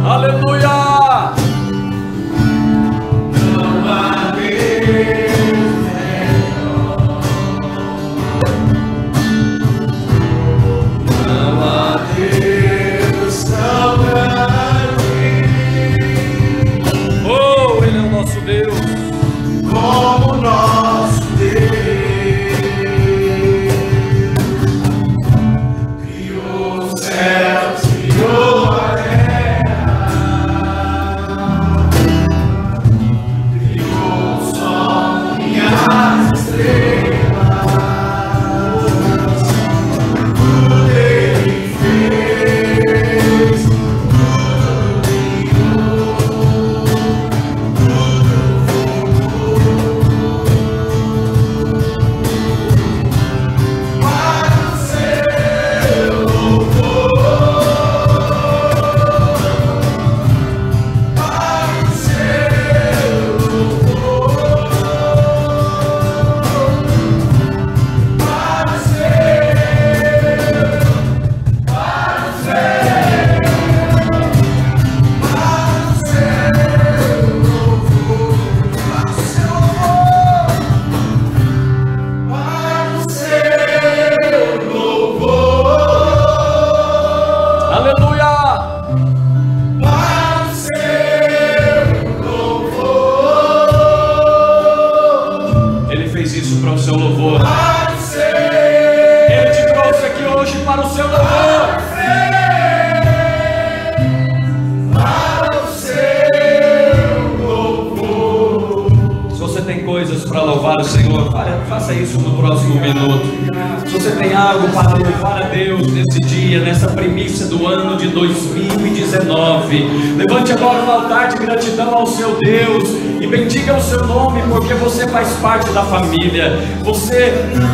Aleluia! Oh, Ele é o nosso Deus, como nosso Deus. Criou os céus, criou a terra, criou o sol e as estrelas. Tudo Ele fez, tudo criou, tudo para o seu louvor, para o seu louvor, para o seu louvor, aleluia! para o seu louvor, Ele fez isso para o seu louvor. para o seu Ele te trouxe aqui hoje para o seu louvor. para o seu louvor. Se você tem coisas para louvar o Senhor, faça isso no próximo minuto. Se você tem algo para louvar a Deus nesse dia, nessa primícia do ano de 2019, levante agora um altar de gratidão ao seu Deus e bendiga o seu nome, porque você faz parte da família. Você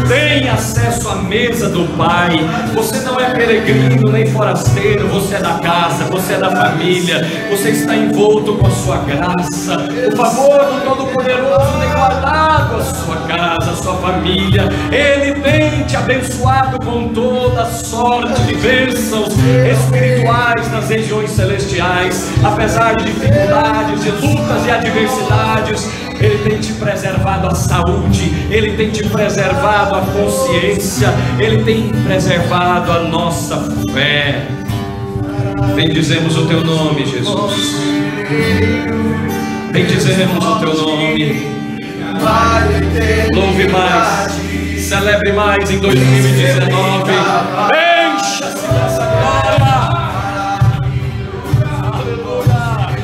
tem acesso à mesa do Pai. Você não é peregrino nem forasteiro, você é da casa, você é da família. Você está envolto com a sua graça. O favor do Todo-Poderoso tem guardado a sua casa, a sua família. Ele tem te abençoado com toda sorte de bênçãos espirituais nas regiões celestiais. Apesar de dificuldades, de lutas e adversidades, Ele tem te preservado a saúde, Ele tem te preservado a consciência, Ele tem preservado a nossa fé. Bendizemos o teu nome, Jesus. Bendizemos o teu nome. Louve mais, celebre mais em 2019. Encha-se dessa glória. Aleluia.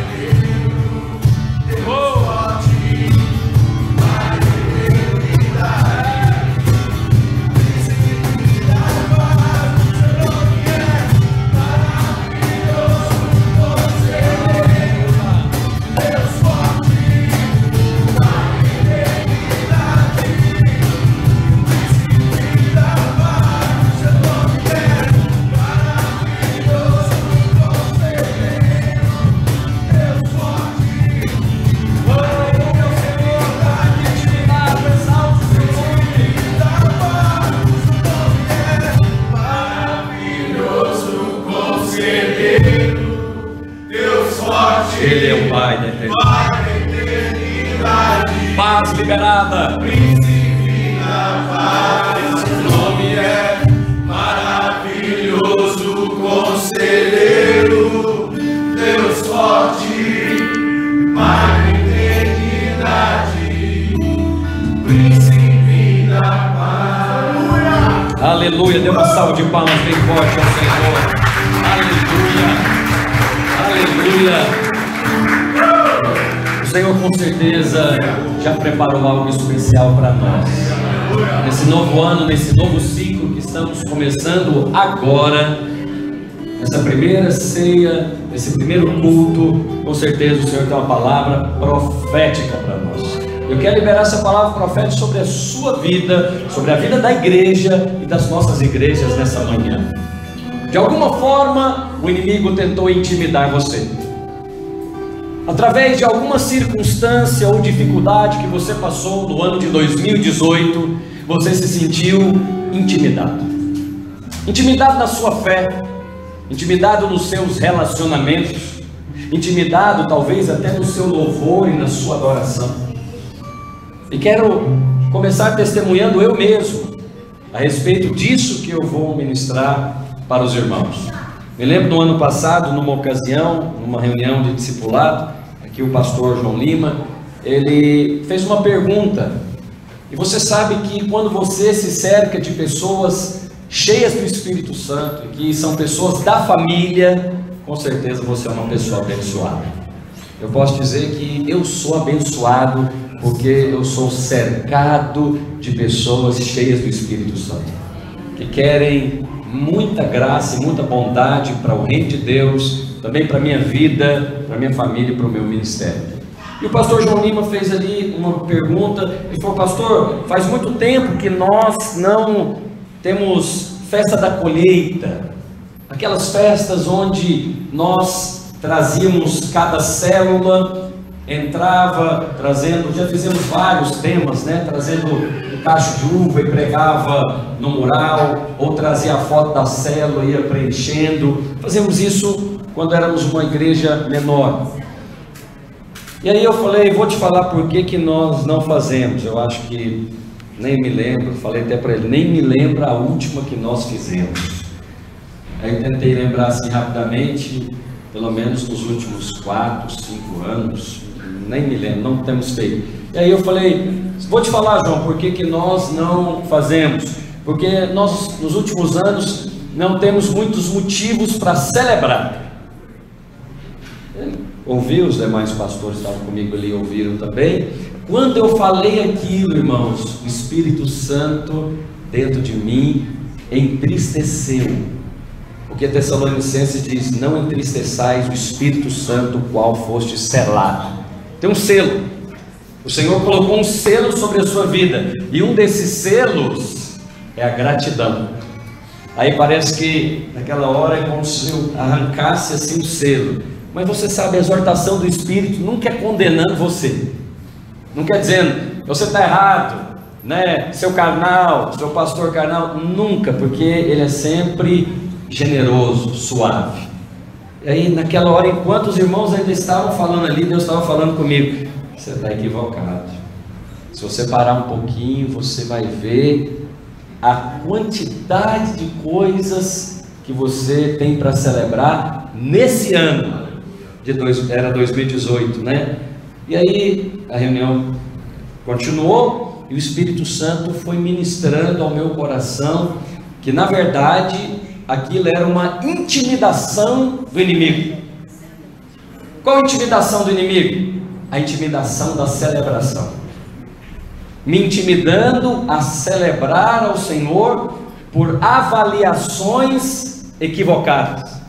Oh. Ele é o Pai da eternidade. Paz liberada. Príncipe da paz, seu nome é maravilhoso, conselheiro, Deus forte, Pai da eternidade, príncipe da paz. Aleluia. Dê uma salva de palmas bem forte ao Senhor. Aleluia. Aleluia. O Senhor com certeza já preparou algo especial para nós. Nesse novo ano, nesse novo ciclo que estamos começando agora, nessa primeira ceia, nesse primeiro culto, com certeza o Senhor tem uma palavra profética para nós. Eu quero liberar essa palavra profética sobre a sua vida, sobre a vida da igreja e das nossas igrejas nessa manhã. De alguma forma, o inimigo tentou intimidar você. Através de alguma circunstância ou dificuldade que você passou no ano de 2018, você se sentiu intimidado. intimidado na sua fé, intimidado nos seus relacionamentos, intimidado talvez até no seu louvor e na sua adoração. E quero começar testemunhando eu mesmo a respeito disso que eu vou ministrar para os irmãos. Me lembro no ano passado, numa ocasião, numa reunião de discipulado, aqui o pastor João Lima, ele fez uma pergunta. E você sabe que quando você se cerca de pessoas cheias do Espírito Santo, que são pessoas da família, com certeza você é uma pessoa abençoada. Eu posso dizer que eu sou abençoado porque eu sou cercado de pessoas cheias do Espírito Santo, que querem muita graça e muita bondade para o reino de Deus, também para a minha vida, para a minha família e para o meu ministério. E o pastor João Lima fez ali uma pergunta, ele falou: pastor, faz muito tempo que nós não temos festa da colheita, aquelas festas onde nós trazíamos cada célula, entrava trazendo, já fizemos vários temas, né? Trazendo um cacho de uva e pregava no mural, ou trazia a foto da célula e ia preenchendo. Fazemos isso quando éramos uma igreja menor. E aí eu falei: vou te falar por que nós não fazemos. Eu acho que nem me lembro, falei até para ele, nem me lembro a última que nós fizemos. Aí eu tentei lembrar assim rapidamente, pelo menos nos últimos 4, 5 anos, nem me lembro, não temos feito. E aí eu falei: vou te falar, João, por que nós não fazemos? Porque nós nos últimos anos não temos muitos motivos para celebrar. Ouvi, os demais pastores estavam comigo ali, ouviram também. Quando eu falei aquilo, irmãos, o Espírito Santo dentro de mim entristeceu. Porque Tessalonicenses diz: não entristeçais o Espírito Santo, o qual foste selado. Tem um selo. O Senhor colocou um selo sobre a sua vida, e um desses selos é a gratidão. Aí parece que naquela hora é como se eu arrancasse assim o selo. Mas você sabe, a exortação do Espírito nunca é condenando você, nunca é dizendo você está errado, né? Seu carnal, seu pastor carnal, nunca, porque ele é sempre generoso, suave. E aí naquela hora, enquanto os irmãos ainda estavam falando ali, Deus estava falando comigo: você está equivocado. Se você parar um pouquinho, você vai ver a quantidade de coisas que você tem para celebrar nesse ano. Era 2018, né? E aí a reunião continuou e o Espírito Santo foi ministrando ao meu coração que na verdade aquilo era uma intimidação do inimigo. Qual a intimidação do inimigo? A intimidação da celebração, me intimidando a celebrar ao Senhor por avaliações equivocadas,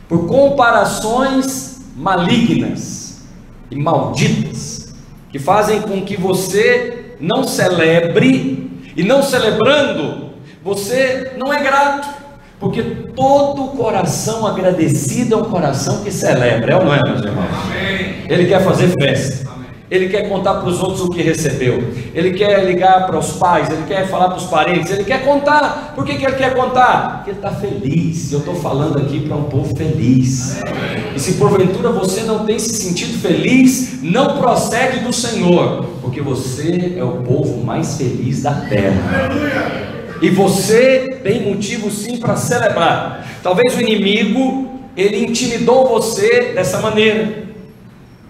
por comparações malignas e malditas, que fazem com que você não celebre, e não celebrando, você não é grato, porque todo coração agradecido é um coração que celebra, é ou não é, meus irmãos? Amém. Ele quer fazer festa. Amém. Ele quer contar para os outros o que recebeu, ele quer ligar para os pais, ele quer falar para os parentes, ele quer contar. Por que ele quer contar? Porque ele está feliz. Eu estou falando aqui para um povo feliz. E se porventura você não tem se sentido feliz, não procede do Senhor, porque você é o povo mais feliz da terra. E você tem motivo sim para celebrar. Talvez o inimigo, ele intimidou você dessa maneira,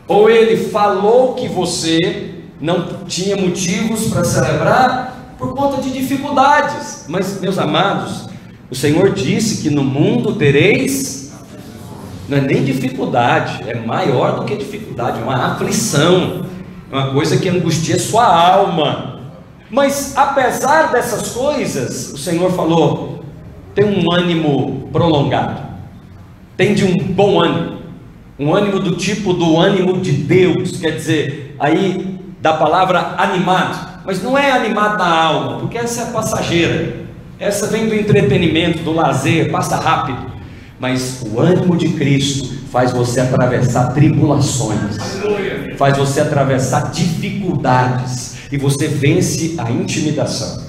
ou ele falou que você não tinha motivos para celebrar por conta de dificuldades. Mas, meus amados, o Senhor disse que no mundo tereis, não é nem dificuldade, é maior do que dificuldade, é uma aflição, é uma coisa que angustia sua alma. Mas apesar dessas coisas, o Senhor falou: tem um ânimo prolongado, tem de um bom ânimo, um ânimo do tipo do ânimo de Deus, quer dizer, aí da palavra animado, mas não é animado na alma, porque essa é passageira, essa vem do entretenimento, do lazer, passa rápido. Mas o ânimo de Cristo faz você atravessar tribulações, faz você atravessar dificuldades, e você vence a intimidação.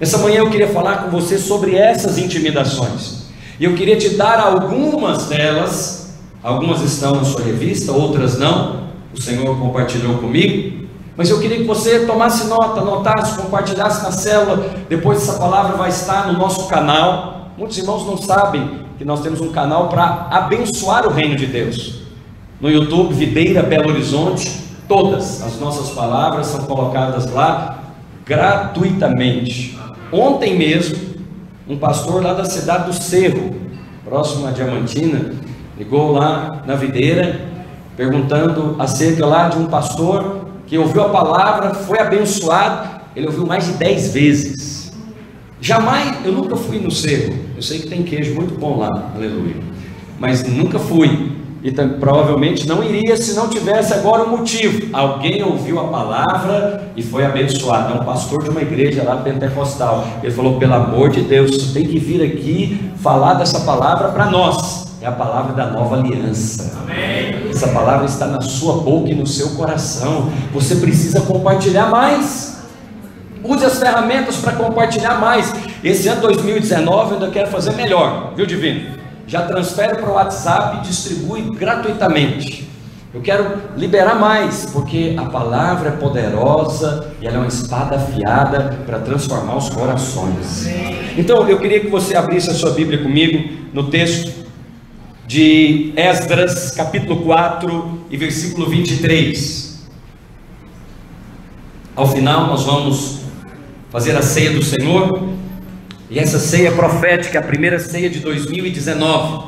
Essa manhã eu queria falar com você sobre essas intimidações, e eu queria te dar algumas delas. Algumas estão na sua revista, outras não, o Senhor compartilhou comigo, mas eu queria que você tomasse nota, anotasse, compartilhasse na célula. Depois essa palavra vai estar no nosso canal. Muitos irmãos não sabem que nós temos um canal para abençoar o reino de Deus. No YouTube, Videira Belo Horizonte, todas as nossas palavras são colocadas lá gratuitamente. Ontem mesmo, um pastor lá da cidade do Cerro, próximo a Diamantina, ligou lá na Videira, perguntando acerca lá de um pastor que ouviu a palavra, foi abençoado. Ele ouviu mais de 10 vezes. Eu nunca fui no Cerro. Eu sei que tem queijo muito bom lá, aleluia, mas nunca fui, e provavelmente não iria se não tivesse agora um motivo. Alguém ouviu a palavra e foi abençoado. É um pastor de uma igreja lá pentecostal. Ele falou: pelo amor de Deus, você tem que vir aqui falar dessa palavra para nós. É a palavra da nova aliança. Amém. Essa palavra está na sua boca e no seu coração. Você precisa compartilhar mais. Use as ferramentas para compartilhar mais. Esse ano 2019 eu ainda quero fazer melhor, viu, divino? Já transfere para o WhatsApp e distribui gratuitamente. Eu quero liberar mais, porque a palavra é poderosa e ela é uma espada afiada para transformar os corações. Então eu queria que você abrisse a sua Bíblia comigo no texto de Esdras, capítulo 4 e versículo 23. Ao final nós vamos fazer a ceia do Senhor, e essa ceia profética, a primeira ceia de 2019.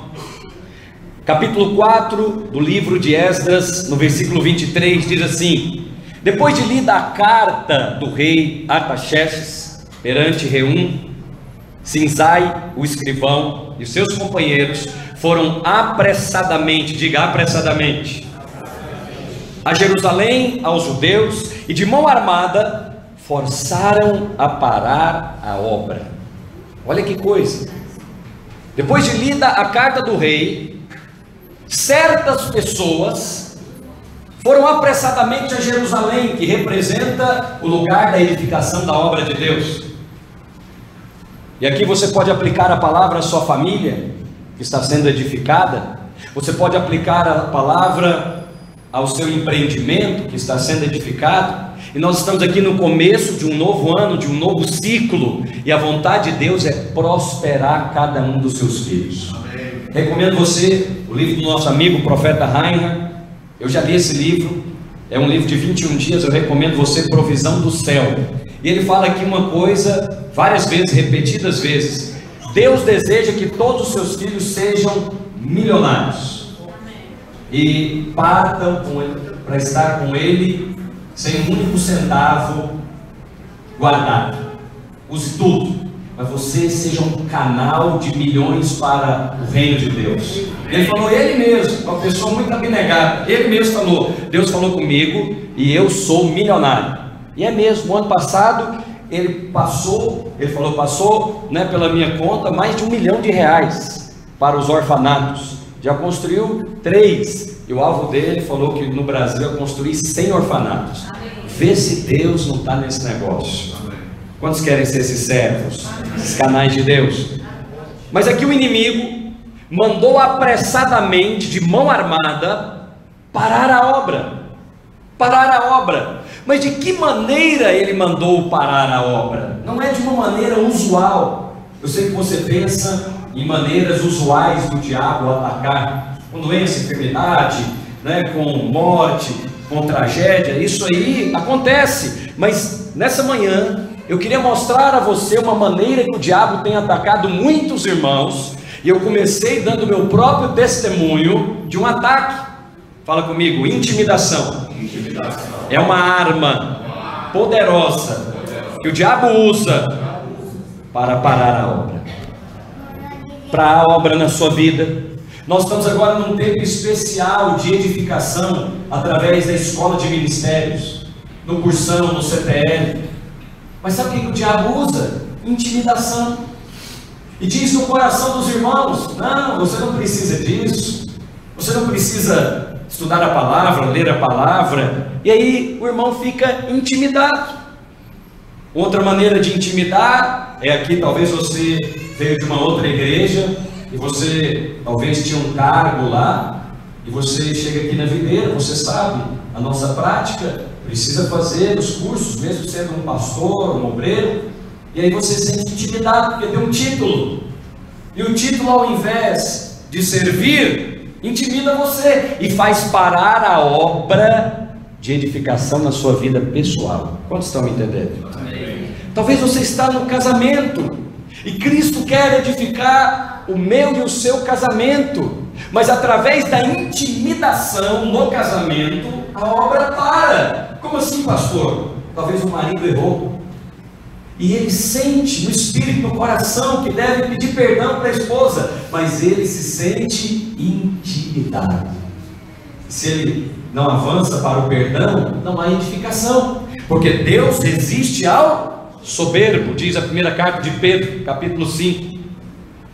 Capítulo 4 do livro de Esdras, no versículo 23, diz assim: depois de lida a carta do rei Artaxerxes perante Reum, Sinzai, o escrivão, e os seus companheiros foram apressadamente, diga apressadamente, a Jerusalém, aos judeus, e de mão armada forçaram a parar a obra. Olha que coisa. Depois de lida a carta do rei, certas pessoas foram apressadamente a Jerusalém, que representa o lugar da edificação da obra de Deus. E aqui você pode aplicar a palavra à sua família, que está sendo edificada. Você pode aplicar a palavra ao seu empreendimento, que está sendo edificado. E nós estamos aqui no começo de um novo ano, de um novo ciclo, e a vontade de Deus é prosperar cada um dos seus filhos. Amém. Recomendo você o livro do nosso amigo, o profeta Reinhard. Eu já li esse livro, é um livro de 21 dias, eu recomendo você, Provisão do Céu. E ele fala aqui uma coisa, várias vezes, repetidas vezes: Deus deseja que todos os seus filhos sejam milionários, e partam para estar com Ele sem um único centavo guardado. Use tudo, mas você seja um canal de milhões para o reino de Deus. Ele falou, ele mesmo, uma pessoa muito abnegada, ele mesmo falou: Deus falou comigo e eu sou milionário. E é mesmo, o ano passado ele passou pela minha conta mais de R$1 milhão para os orfanatos. Já construiu 3. E o alvo dele falou que no Brasil é construir 100 orfanatos. Vê se Deus não está nesse negócio. Quantos querem ser esses servos, esses canais de Deus? Mas aqui o inimigo mandou apressadamente, de mão armada, parar a obra. Mas de que maneira ele mandou parar a obra? Não é de uma maneira usual. Eu sei que você pensa em maneiras usuais do diabo atacar, com doença, enfermidade, com morte, com tragédia. Isso aí acontece, mas nessa manhã eu queria mostrar a você uma maneira que o diabo tem atacado muitos irmãos, e eu comecei dando meu próprio testemunho de um ataque. Fala comigo: intimidação. É uma arma poderosa que o diabo usa para parar a obra, para a obra na sua vida. Nós estamos agora num tempo especial de edificação, através da escola de ministérios, no cursão, no CPL. Mas sabe o que o diabo usa? Intimidação. E diz no coração dos irmãos: não, você não precisa disso, você não precisa estudar a palavra, ler a palavra. E aí o irmão fica intimidado. Outra maneira de intimidar é aqui, talvez você veio de uma outra igreja e você talvez tinha um cargo lá, e você chega aqui na videira, você sabe, a nossa prática precisa fazer os cursos, mesmo sendo um pastor, um obreiro, e aí você se sente intimidado porque tem um título, e o título, ao invés de servir, intimida você e faz parar a obra de edificação na sua vida pessoal. Quantos estão me entendendo? Amém. Talvez você está no casamento e Cristo quer edificar o meu e o seu casamento, mas através da intimidação no casamento a obra para. Como assim, pastor? Talvez o marido errou e ele sente no espírito, no coração, que deve pedir perdão para a esposa, mas ele se sente intimidado. Se ele não avança para o perdão, não há edificação, porque Deus resiste ao soberbo, diz a primeira carta de Pedro, capítulo 5.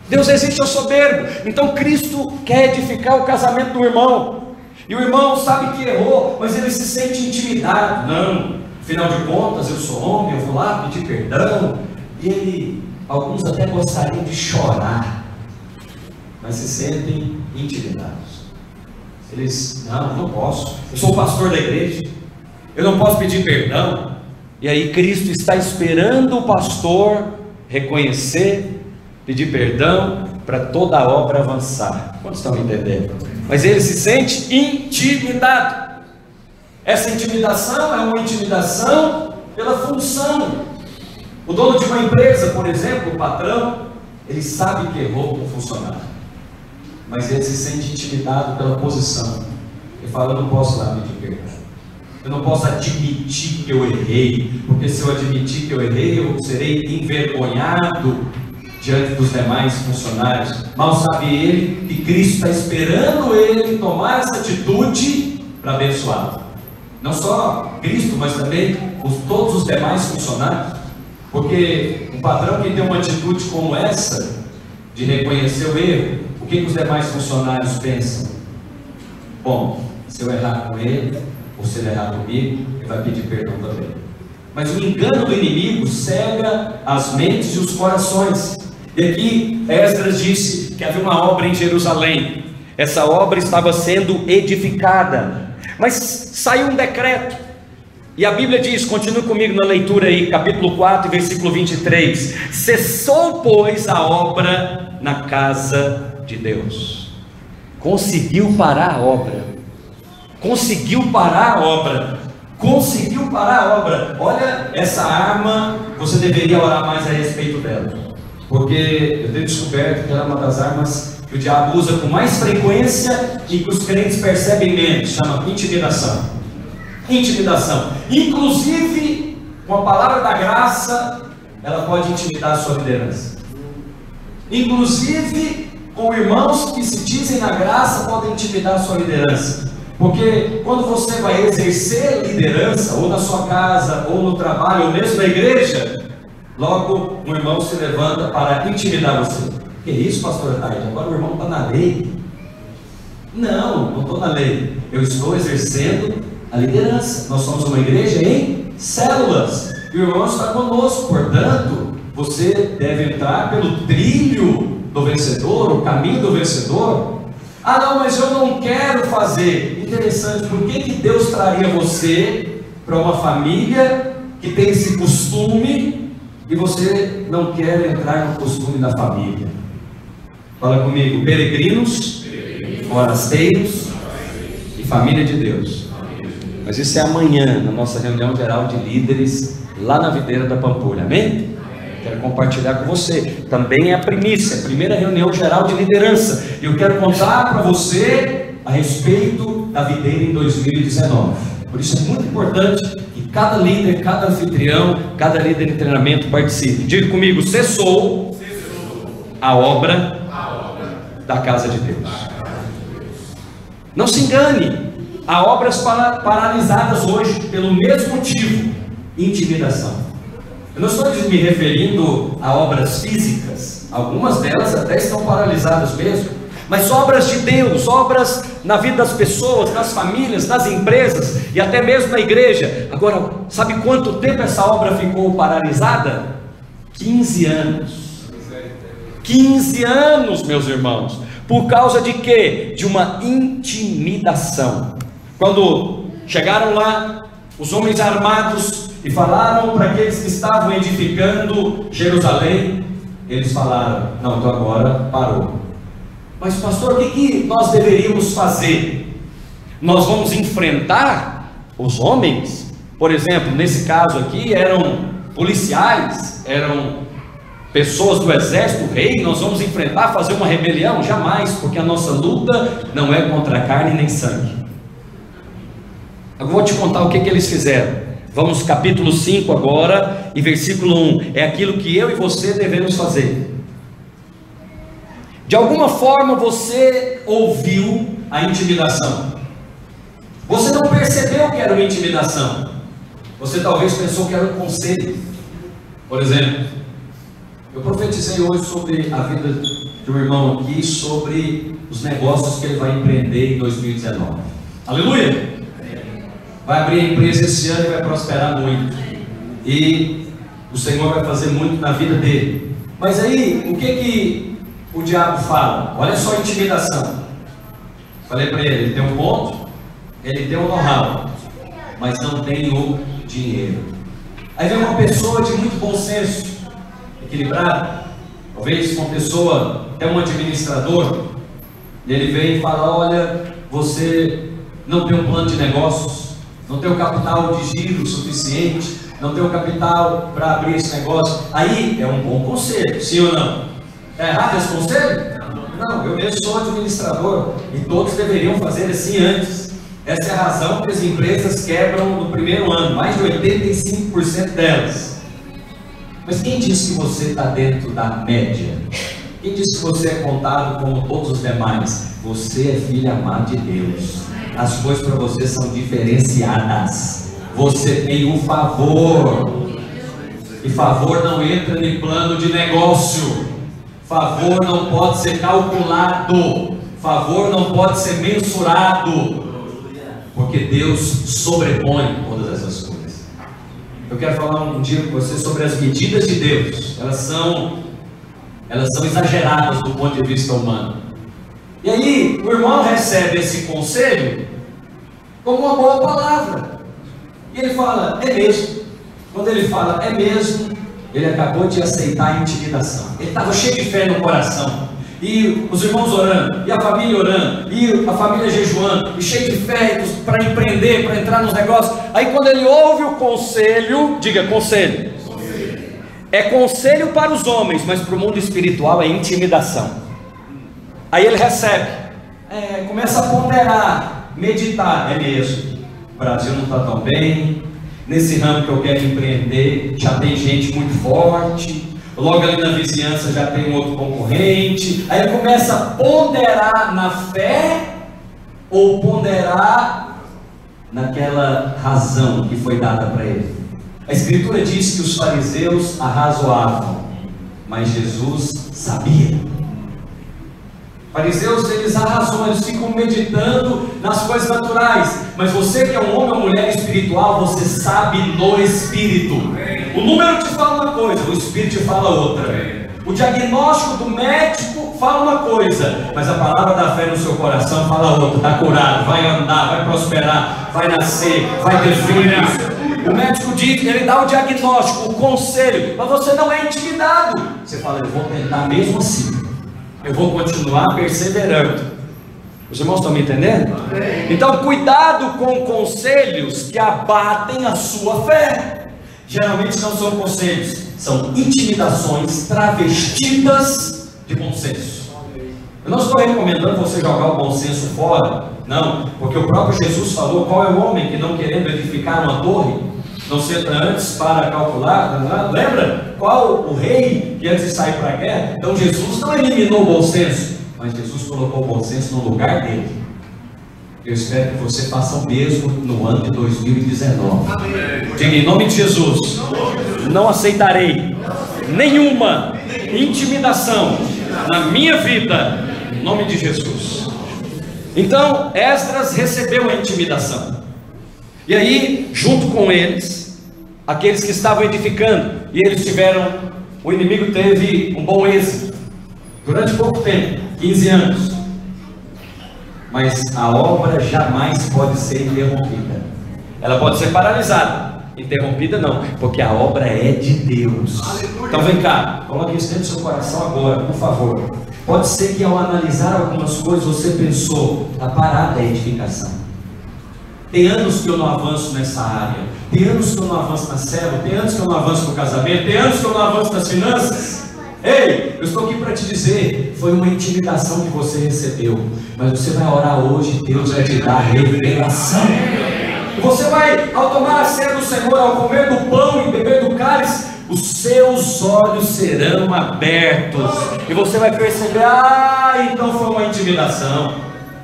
Deus resiste ao soberbo. Então Cristo quer edificar o casamento do irmão, e o irmão sabe que errou, mas ele se sente intimidado. Não, afinal de contas eu sou homem, eu vou lá pedir perdão. E alguns até gostariam de chorar, mas se sentem intimidados. Eles, não posso, eu sou o pastor da igreja, eu não posso pedir perdão. E aí Cristo está esperando o pastor reconhecer, pedir perdão, para toda a obra avançar. Quantos estão entendendo? Mas ele se sente intimidado. Essa intimidação é uma intimidação pela função. O dono de uma empresa, por exemplo, o patrão, ele sabe que errou com o funcionário, mas ele se sente intimidado pela posição. Ele fala, eu não posso lá pedir perdão, eu não posso admitir que eu errei, porque se eu admitir que eu errei, eu serei envergonhado diante dos demais funcionários. Mal sabe ele que Cristo está esperando ele tomar essa atitude para abençoá-lo. Não só Cristo, mas também todos os demais funcionários. Porque um patrão que tem uma atitude como essa, de reconhecer o erro, o que os demais funcionários pensam? Bom, se eu errar com ele, ou se ele errar comigo, ele vai pedir perdão também. Mas o engano do inimigo cega as mentes e os corações. E aqui Esdras disse que havia uma obra em Jerusalém. Essa obra estava sendo edificada, mas saiu um decreto, e a Bíblia diz, continue comigo na leitura aí, capítulo 4, versículo 23, cessou pois a obra na casa de Deus. Conseguiu parar a obra, conseguiu parar a obra, conseguiu parar a obra. Olha, essa arma, você deveria orar mais a respeito dela, porque eu tenho descoberto que ela é uma das armas que o diabo usa com mais frequência e que os crentes percebem menos. Chama intimidação. Intimidação, inclusive com a palavra da graça, ela pode intimidar a sua liderança. Inclusive com irmãos que se dizem na graça, podem intimidar a sua liderança. Porque quando você vai exercer liderança, ou na sua casa, ou no trabalho, ou mesmo na igreja, logo um irmão se levanta para intimidar você. Que isso, pastor Taide? Agora o irmão está na lei. Não estou na lei. Eu estou exercendo a liderança. Nós somos uma igreja em células, e o irmão está conosco. Portanto, você deve entrar pelo trilho do vencedor, o caminho do vencedor. Ah não, mas eu não quero fazer. Interessante, por que Deus traria você para uma família que tem esse costume e você não quer entrar no costume da família? Fala comigo, peregrinos, forasteiros e família de Deus. Mas isso é amanhã, na nossa reunião geral de líderes, lá na videira da Pampulha, amém? Quero compartilhar com você, também é a primícia, a primeira reunião geral de liderança, e eu quero contar para você a respeito da videira em 2019, por isso é muito importante que cada líder, cada anfitrião, cada líder em treinamento participe. Diga comigo, cessou a obra da casa de Deus. Não se engane, há obras paralisadas hoje pelo mesmo motivo, intimidação. Eu não estou me referindo a obras físicas, algumas delas até estão paralisadas mesmo, mas obras de Deus, obras na vida das pessoas, nas famílias, nas empresas e até mesmo na igreja. Agora, sabe quanto tempo essa obra ficou paralisada? 15 anos. 15 anos, meus irmãos. Por causa de quê? De uma intimidação. Quando chegaram lá os homens armados e falaram para aqueles que estavam edificando Jerusalém, eles falaram: não, então agora parou. Mas pastor, o que nós deveríamos fazer? Nós vamos enfrentar os homens? Por exemplo, nesse caso aqui eram policiais, eram pessoas do exército, o rei. Nós vamos enfrentar, fazer uma rebelião? Jamais, porque a nossa luta não é contra carne nem sangue. Eu vou te contar o que eles fizeram. Vamos capítulo 5 agora, e versículo 1, é aquilo que eu e você devemos fazer. De alguma forma você ouviu a intimidação, você não percebeu que era uma intimidação, você talvez pensou que era um conselho. Por exemplo, eu profetizei hoje sobre a vida de um irmão aqui, sobre os negócios que ele vai empreender em 2019, aleluia! Vai abrir a empresa esse ano e vai prosperar muito, e o Senhor vai fazer muito na vida dele. Mas aí, o que o diabo fala? Olha só a intimidação. Falei para ele tem um ponto, ele tem um know-how, mas não tem o dinheiro. Aí vem uma pessoa de muito bom senso, equilibrada, talvez uma pessoa, até um administrador, e ele vem e fala: olha, você não tem um plano de negócios, não tem o capital de giro suficiente, não tem o capital para abrir esse negócio. Aí é um bom conselho, sim ou não? Está errado esse conselho? Não, eu mesmo sou administrador e todos deveriam fazer assim antes. Essa é a razão que as empresas quebram no primeiro ano, mais de 85% delas. Mas quem disse que você está dentro da média? Quem disse que você é contado como todos os demais? Você é filho amado de Deus. As coisas para você são diferenciadas. Você tem um favor, e favor não entra em plano de negócio. Favor não pode ser calculado, favor não pode ser mensurado, porque Deus sobrepõe todas essas coisas. Eu quero falar um dia com você sobre as medidas de Deus. Elas são exageradas do ponto de vista humano. E aí o irmão recebe esse conselho como uma boa palavra, e ele fala: é mesmo. Quando ele fala é mesmo, ele acabou de aceitar a intimidação. Ele estava cheio de fé no coração, e os irmãos orando, e a família orando, e a família jejuando, e cheio de fé para empreender, para entrar nos negócios. Aí quando ele ouve o conselho, diga conselho. É conselho para os homens, mas para o mundo espiritual é intimidação. Aí ele recebe, começa a ponderar, meditar: é mesmo, o Brasil não está tão bem, nesse ramo que eu quero empreender já tem gente muito forte, logo ali na vizinhança já tem um outro concorrente. Aí ele começa a ponderar na fé, ou ponderar naquela razão que foi dada para ele. A Escritura diz que os fariseus arrazoavam, mas Jesus sabia. Fariseus, eles arrasam, eles ficam meditando nas coisas naturais, mas você que é um homem ou mulher espiritual, você sabe no Espírito. O número te fala uma coisa, o Espírito te fala outra. O diagnóstico do médico fala uma coisa, mas a palavra da fé no seu coração fala outra. Está curado, vai andar, vai prosperar, vai nascer, vai ter filhos. O médico diz, ele dá o diagnóstico, o conselho, mas você não é intimidado. Você fala: eu vou tentar mesmo assim, eu vou continuar perseverando. Os irmãos estão me entendendo? Então cuidado com conselhos que abatem a sua fé. Geralmente não são conselhos, são intimidações travestidas de bom senso. Eu não estou recomendando você jogar o bom senso fora, não, porque o próprio Jesus falou: qual é o homem que, não querendo edificar uma torre, não senta antes para calcular? Lembra? Qual o rei que antes de sair para a guerra? Então Jesus não eliminou o bom senso, mas Jesus colocou o bom senso no lugar dele. Eu espero que você faça o mesmo no ano de 2019. Amém. Diga em nome de Jesus: não aceitarei nenhuma intimidação na minha vida em nome de Jesus. Então Esdras recebeu a intimidação, e aí junto com eles, aqueles que estavam edificando, e eles tiveram, o inimigo teve um bom êxito, durante pouco tempo, 15 anos, mas a obra jamais pode ser interrompida. Ela pode ser paralisada, interrompida não, porque a obra é de Deus. Aleluia. Então vem cá, coloque isso dentro do seu coração agora, por favor. Pode ser que ao analisar algumas coisas você pensou, está parada a edificação. Tem anos que eu não avanço nessa área, tem anos que eu não avanço na célula, tem anos que eu não avanço no casamento, tem anos que eu não avanço nas finanças. Ei, eu estou aqui para te dizer, foi uma intimidação que você recebeu, mas você vai orar hoje, Deus vai te dar revelação. Você vai, ao tomar a ceia do Senhor, ao comer do pão e beber do cálice, os seus olhos serão abertos, e você vai perceber, então foi uma intimidação.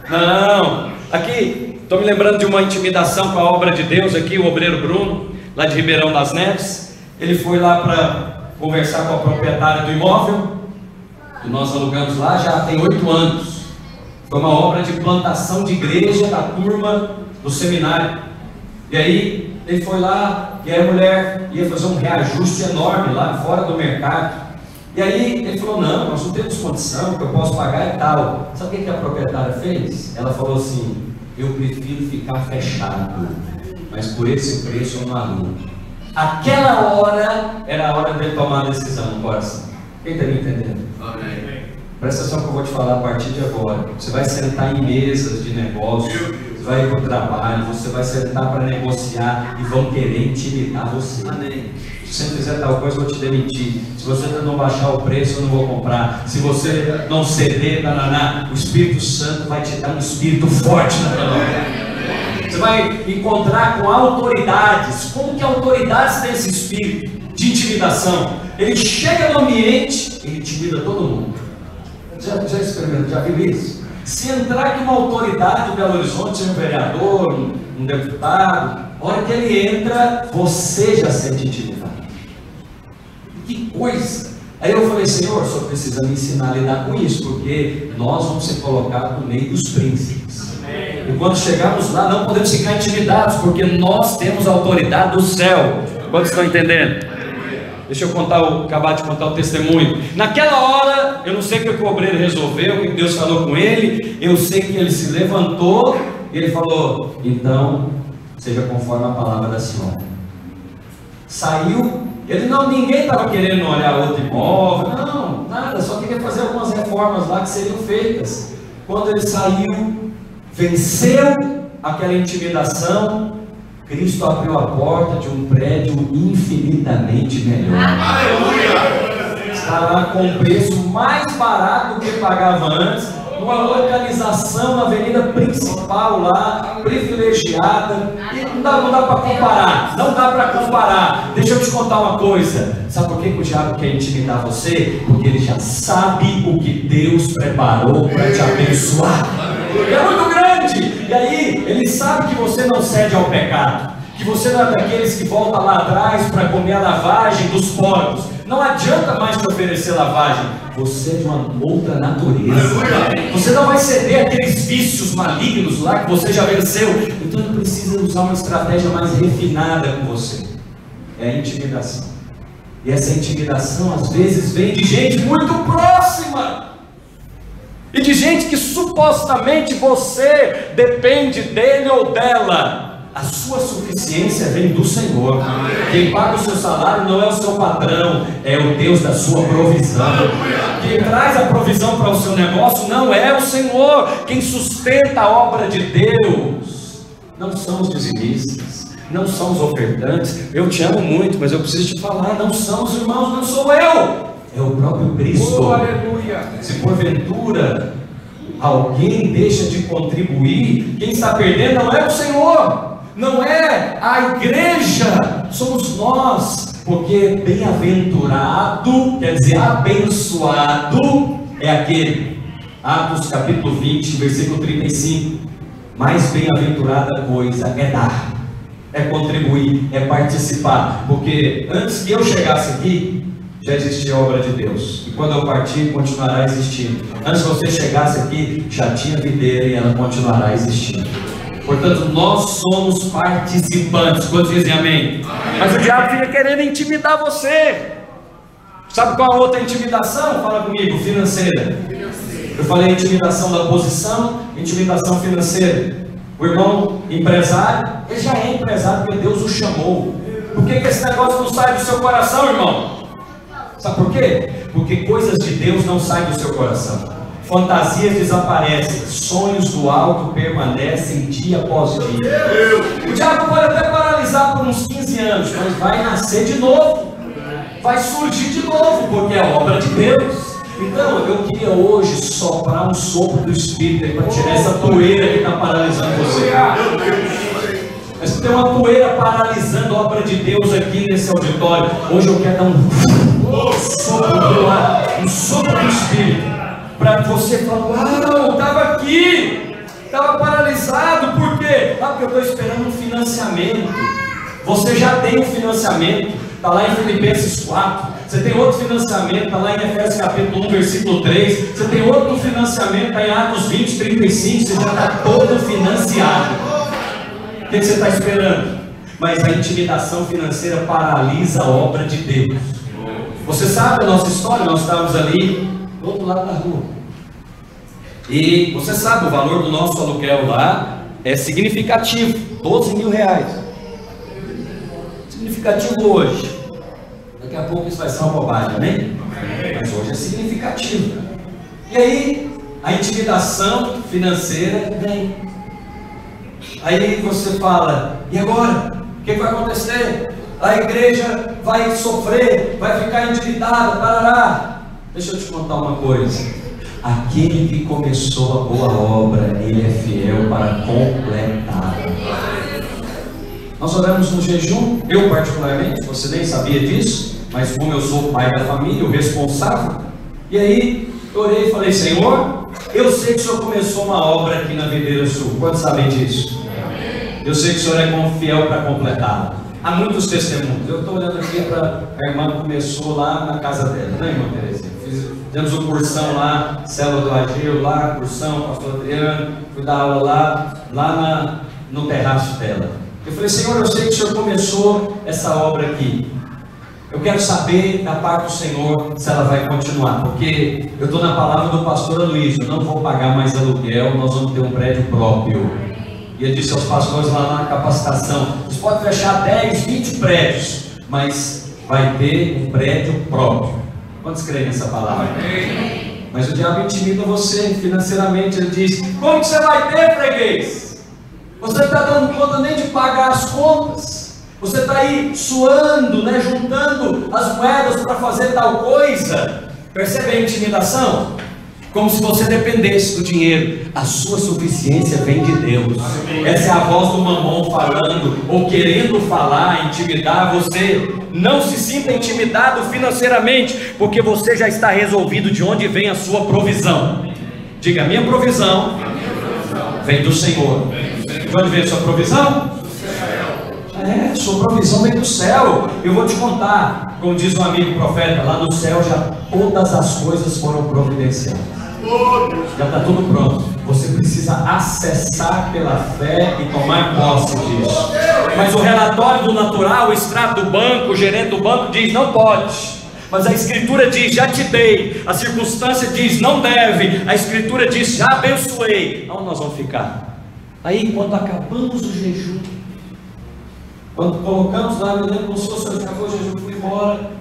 Não, aqui, estou me lembrando de uma intimidação com a obra de Deus aqui, o obreiro Bruno, lá de Ribeirão das Neves. Ele foi lá para conversar com a proprietária do imóvel, que nós alugamos lá, já tem 8 anos. Foi uma obra de plantação de igreja da turma do seminário. E aí ele foi lá, e a mulher ia fazer um reajuste enorme lá fora do mercado. E aí ele falou, não, nós não temos condição, que eu posso pagar e tal. Sabe o que a proprietária fez? Ela falou assim, eu prefiro ficar fechado, mas por esse preço eu não alugo. Aquela hora era a hora dele tomar a decisão no coração. Quem está me entendendo? Amém. Presta atenção que eu vou te falar a partir de agora. Você vai sentar em mesas de negócio, você vai ir para o trabalho, você vai sentar para negociar e vão querer intimidar você. Amém. Se você não fizer tal coisa, eu vou te demitir. Se você não baixar o preço, eu não vou comprar. Se você não ceder, o Espírito Santo vai te dar um espírito forte na tua vida. Você vai encontrar com autoridades. Como que autoridades têm esse espírito de intimidação? Ele chega no ambiente, ele intimida todo mundo. Já experimentou, já viu isso? Se entrar aqui uma autoridade de Belo Horizonte, um vereador, um deputado, a hora que ele entra, você já sente intimidade. Que coisa! Aí eu falei, Senhor, o Senhor precisa me ensinar a lidar com isso, porque nós vamos ser colocados no meio dos príncipes. E quando chegarmos lá, não podemos ficar intimidados, porque nós temos a autoridade do céu. Quantos estão entendendo? Deixa eu acabar de contar o testemunho. Naquela hora, eu não sei o que o obreiro resolveu, o que Deus falou com ele. Eu sei que ele se levantou e ele falou, então, seja conforme a palavra da senhora. Saiu, ninguém estava querendo olhar outro imóvel, não, nada, só queria fazer algumas reformas lá que seriam feitas. Quando ele saiu, venceu aquela intimidação, Cristo abriu a porta de um prédio infinitamente melhor. Aleluia! Está lá com um preço mais barato do que pagava antes, numa localização na avenida principal lá, privilegiada, e não dá para comparar, não dá para comparar. Deixa eu te contar uma coisa, sabe por que o diabo quer intimidar você? Porque ele já sabe o que Deus preparou para te abençoar. É muito grande, e aí ele sabe que você não cede ao pecado, que você não é daqueles que volta lá atrás para comer a lavagem dos porcos. Não adianta mais te oferecer lavagem, você é de uma outra natureza. Você não vai ceder aqueles vícios malignos lá que você já venceu. Então ele precisa usar uma estratégia mais refinada com você. É a intimidação. E essa intimidação às vezes vem de gente muito próxima, e de gente que supostamente você depende dele ou dela. A sua suficiência vem do Senhor. Quem paga o seu salário não é o seu patrão, é o Deus da sua provisão. Quem traz a provisão para o seu negócio não é o Senhor. Quem sustenta a obra de Deus não são os dizimistas, não são os ofertantes. Eu te amo muito, mas eu preciso te falar, não são os irmãos, não sou eu, é o próprio Cristo. Se porventura alguém deixa de contribuir, quem está perdendo não é o Senhor, não é a igreja, somos nós. Porque bem-aventurado, quer dizer abençoado, é aquele, Atos capítulo 20, versículo 35, mais bem-aventurada coisa é dar, é contribuir, é participar. Porque antes que eu chegasse aqui, já existia a obra de Deus. E quando eu partir, continuará existindo. Antes que você chegasse aqui, já tinha videira e ela continuará existindo. Portanto, nós somos participantes. Quantos dizem amém? Mas o diabo fica querendo intimidar você. Sabe qual a outra intimidação? Fala comigo, financeira. Eu falei intimidação da posição, intimidação financeira. O irmão empresário, ele já é empresário porque Deus o chamou. Por que esse negócio não sai do seu coração, irmão? Sabe por quê? Porque coisas de Deus não saem do seu coração. Fantasias desaparecem, sonhos do alto permanecem dia após dia. O diabo pode até paralisar por uns 15 anos, mas vai nascer de novo, vai surgir de novo, porque é obra de Deus. Então eu queria hoje soprar um sopro do Espírito para tirar essa poeira que está paralisando você. Mas tem uma poeira paralisando a obra de Deus aqui nesse auditório. Hoje eu quero dar um sopro do ar, um sopro do Espírito, para você falar: uau, estava aqui, estava paralisado. Por quê? Porque eu estou esperando um financiamento. Você já tem um financiamento, está lá em Filipenses 4. Você tem outro financiamento, está lá em Efésios capítulo 1, versículo 3. Você tem outro financiamento, está em Atos 20, 35. Você já está todo financiado. O que você está esperando? Mas a intimidação financeira paralisa a obra de Deus. Você sabe a nossa história? Nós estávamos ali do outro lado da rua. E você sabe, o valor do nosso aluguel lá é significativo, 12 mil reais. Significativo hoje. Daqui a pouco isso vai ser uma bobagem, né? Mas hoje é significativo. E aí, a intimidação financeira vem. Aí você fala: e agora? O que vai acontecer? A igreja vai sofrer, vai ficar endividada, tarará. Deixa eu te contar uma coisa: aquele que começou a boa obra, ele é fiel para completar. Nós oramos no jejum, eu particularmente, você nem sabia disso, mas como eu sou o pai da família, o responsável, e aí eu orei e falei: Senhor, eu sei que o Senhor começou uma obra aqui na Videira Sul. Quantos sabem disso? Eu sei que o Senhor é fiel para completar. Há muitos testemunhos. Eu estou olhando aqui para a irmã que começou lá na casa dela, né, irmã Terezinha? Fizemos uma cursão lá, célula do Agil lá, cursão, pastor Adriano, fui dar aula lá no terraço dela. Eu falei: Senhor, eu sei que o Senhor começou essa obra aqui. Eu quero saber da parte do Senhor se ela vai continuar, porque eu estou na palavra do pastor Luiz, eu não vou pagar mais aluguel, nós vamos ter um prédio próprio. E eu disse aos pastores lá na capacitação: vocês podem fechar 10, 20 prédios, mas vai ter um prédio próprio. Quantos creem nessa palavra? Mas o diabo intimida você financeiramente. Ele diz: como que você vai ter, freguês? Você não está dando conta nem de pagar as contas. Você está aí suando, né, juntando as moedas para fazer tal coisa. Percebe a intimidação? Como se você dependesse do dinheiro. A sua suficiência vem de Deus. Essa é a voz do mamão falando, ou querendo falar, intimidar você. Não se sinta intimidado financeiramente, porque você já está resolvido de onde vem a sua provisão. Diga: minha provisão vem do Senhor. De onde vem a sua provisão? Sua provisão vem do céu. Eu vou te contar, como diz um amigo profeta, lá no céu já todas as coisas foram providenciadas. Já está tudo pronto. Você precisa acessar pela fé e tomar posse disso. Mas o relatório do natural, o extrato do banco, o gerente do banco diz: não pode. Mas a escritura diz: já te dei. A circunstância diz: não deve. A escritura diz: já abençoei. Onde nós vamos ficar? Aí quando acabamos o jejum, quando colocamos lá, eu lembro como se fosse: acabou o jejum, fui embora.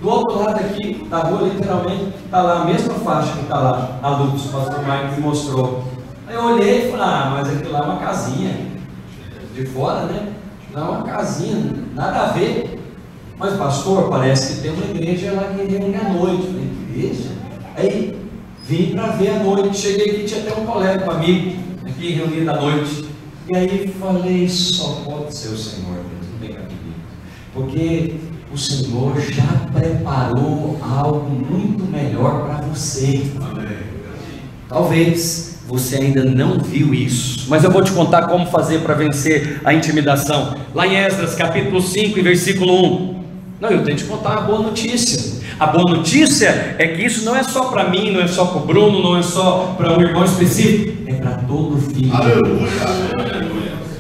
Do outro lado aqui da rua, literalmente, está lá a mesma faixa que está lá, a luz, o pastor Mike me mostrou. Aí eu olhei e falei: mas aquilo lá é uma casinha, de fora, né? Não é uma casinha, nada a ver. Mas pastor, parece que tem uma igreja lá que reúne à noite. Eu falei: igreja? Aí vim para ver à noite, cheguei aqui, tinha até um colega, um amigo, aqui reunido à noite. E aí falei: só pode ser o Senhor, tudo bem comigo, porque o Senhor já preparou algo muito melhor para você. Amém. Talvez você ainda não viu isso, mas eu vou te contar como fazer para vencer a intimidação. Lá em Esdras capítulo 5 e versículo 1. Não, eu tenho que te contar uma boa notícia. A boa notícia é que isso não é só para mim, não é só para o Bruno, não é só para um irmão específico, é para todo filho. Aleluia.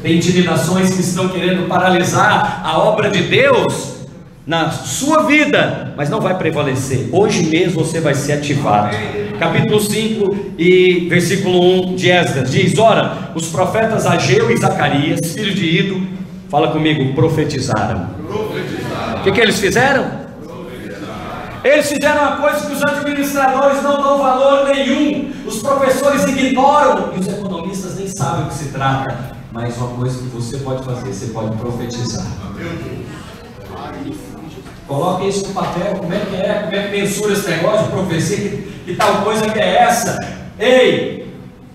Tem intimidações que estão querendo paralisar a obra de Deus na sua vida, mas não vai prevalecer. Hoje mesmo você vai ser ativado. Capítulo 5 e versículo 1 de Esdras diz: ora, os profetas Ageu e Zacarias, filhos de Ido, fala comigo, profetizaram. O que eles fizeram? Eles fizeram uma coisa que os administradores não dão valor nenhum, os professores ignoram e os economistas nem sabem o que se trata. Mas uma coisa que você pode fazer, você pode profetizar. Coloque isso no papel, como é que mensura esse negócio de profecia, que tal coisa que é essa? Ei,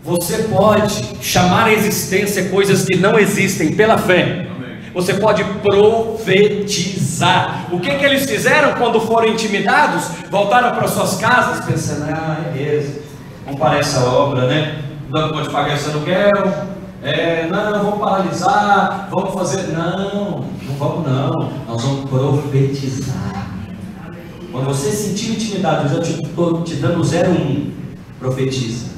você pode chamar à existência coisas que não existem pela fé. Você pode profetizar. O que eles fizeram quando foram intimidados? Voltaram para suas casas pensando, é mesmo, vamos parar essa obra, né? Não pode pagar esse aluguel. Não, vamos paralisar, vamos fazer. Não vamos não. Nós vamos profetizar. Quando você sentir intimidade, eu já estou te dando 01. Profetiza.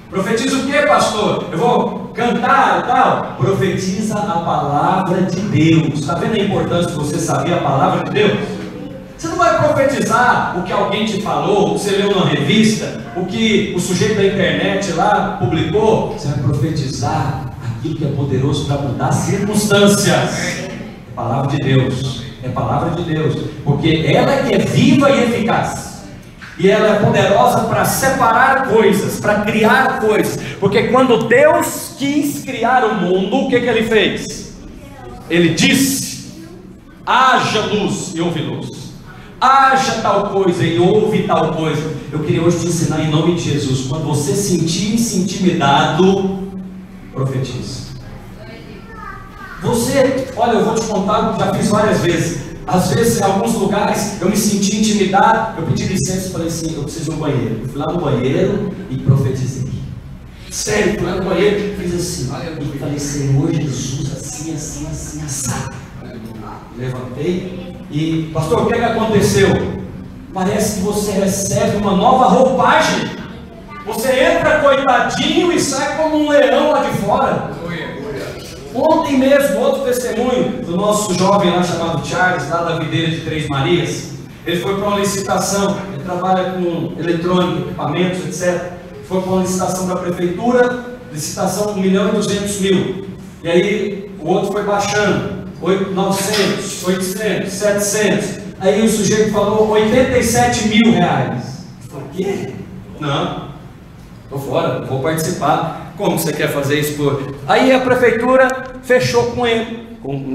Profetiza o que, pastor? Eu vou cantar e tal? Profetiza a palavra de Deus. Está vendo a importância de você saber a palavra de Deus? Você não vai profetizar o que alguém te falou, o que você leu numa revista, o que o sujeito da internet lá publicou. Você vai profetizar aquilo que é poderoso para mudar circunstâncias. É palavra de Deus. É palavra de Deus. Porque ela é que é viva e eficaz. E ela é poderosa para separar coisas, para criar coisas. Porque quando Deus quis criar o mundo, o que ele fez? Ele disse: haja luz e houve luz. Haja tal coisa e houve tal coisa. Eu queria hoje te ensinar em nome de Jesus. Quando você sentir-se intimidado, profetiza. Olha, eu vou te contar, já fiz várias vezes. Às vezes em alguns lugares eu me senti intimidado, eu pedi licença e falei assim, eu preciso ir no banheiro. Eu fui lá no banheiro e profetizei. Sério, fui lá no banheiro, fiz assim, e falei, Senhor Jesus, assim, assado. Levantei e, pastor, o que aconteceu? Parece que você recebe uma nova roupagem. Você entra coitadinho e sai como um leão lá de fora. Ontem mesmo, outro testemunho do nosso jovem lá chamado Charles, lá da videira de Três Marias. Ele foi para uma licitação, ele trabalha com eletrônica, equipamentos, etc. Foi para uma licitação da prefeitura, licitação 1.200.000. E aí o outro foi baixando, 900, 800, 700. Aí o sujeito falou 87 mil reais. Eu falei, o quê? Não, estou fora, vou participar. Como você quer fazer isso por... Aí a prefeitura fechou com ele.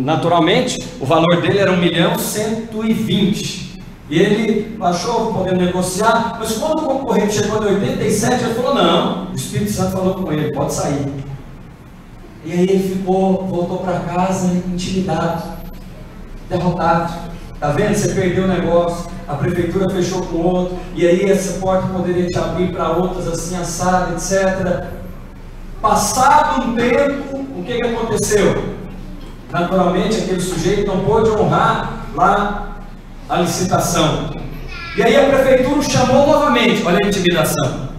Naturalmente, o valor dele era 1.120.000. E ele baixou, podendo negociar. Mas quando o concorrente chegou de 87, ele falou, não, o Espírito Santo falou com ele, pode sair. E aí ele voltou para casa intimidado, derrotado. Está vendo? Você perdeu o negócio, a prefeitura fechou com outro, e aí essa porta poderia te abrir para outras assim, assado, etc. Passado um tempo, o que aconteceu? Naturalmente aquele sujeito não pôde honrar lá a licitação. E aí a prefeitura o chamou novamente, olha a intimidação.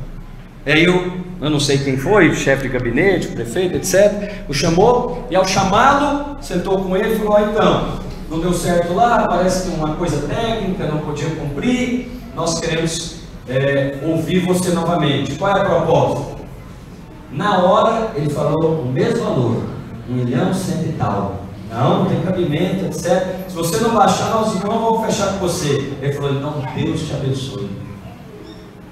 E aí eu não sei quem foi, o chefe de gabinete, o prefeito, etc. O chamou, e ao chamá-lo, sentou com ele e falou, então, não deu certo lá, parece que uma coisa técnica, não podia cumprir, nós queremos ouvir você novamente. Qual é a proposta? Na hora ele falou o mesmo valor, 1.100.000 e tal. Não tem cabimento, etc. Se você não baixar, nós não vamos fechar com você. Ele falou, então Deus te abençoe.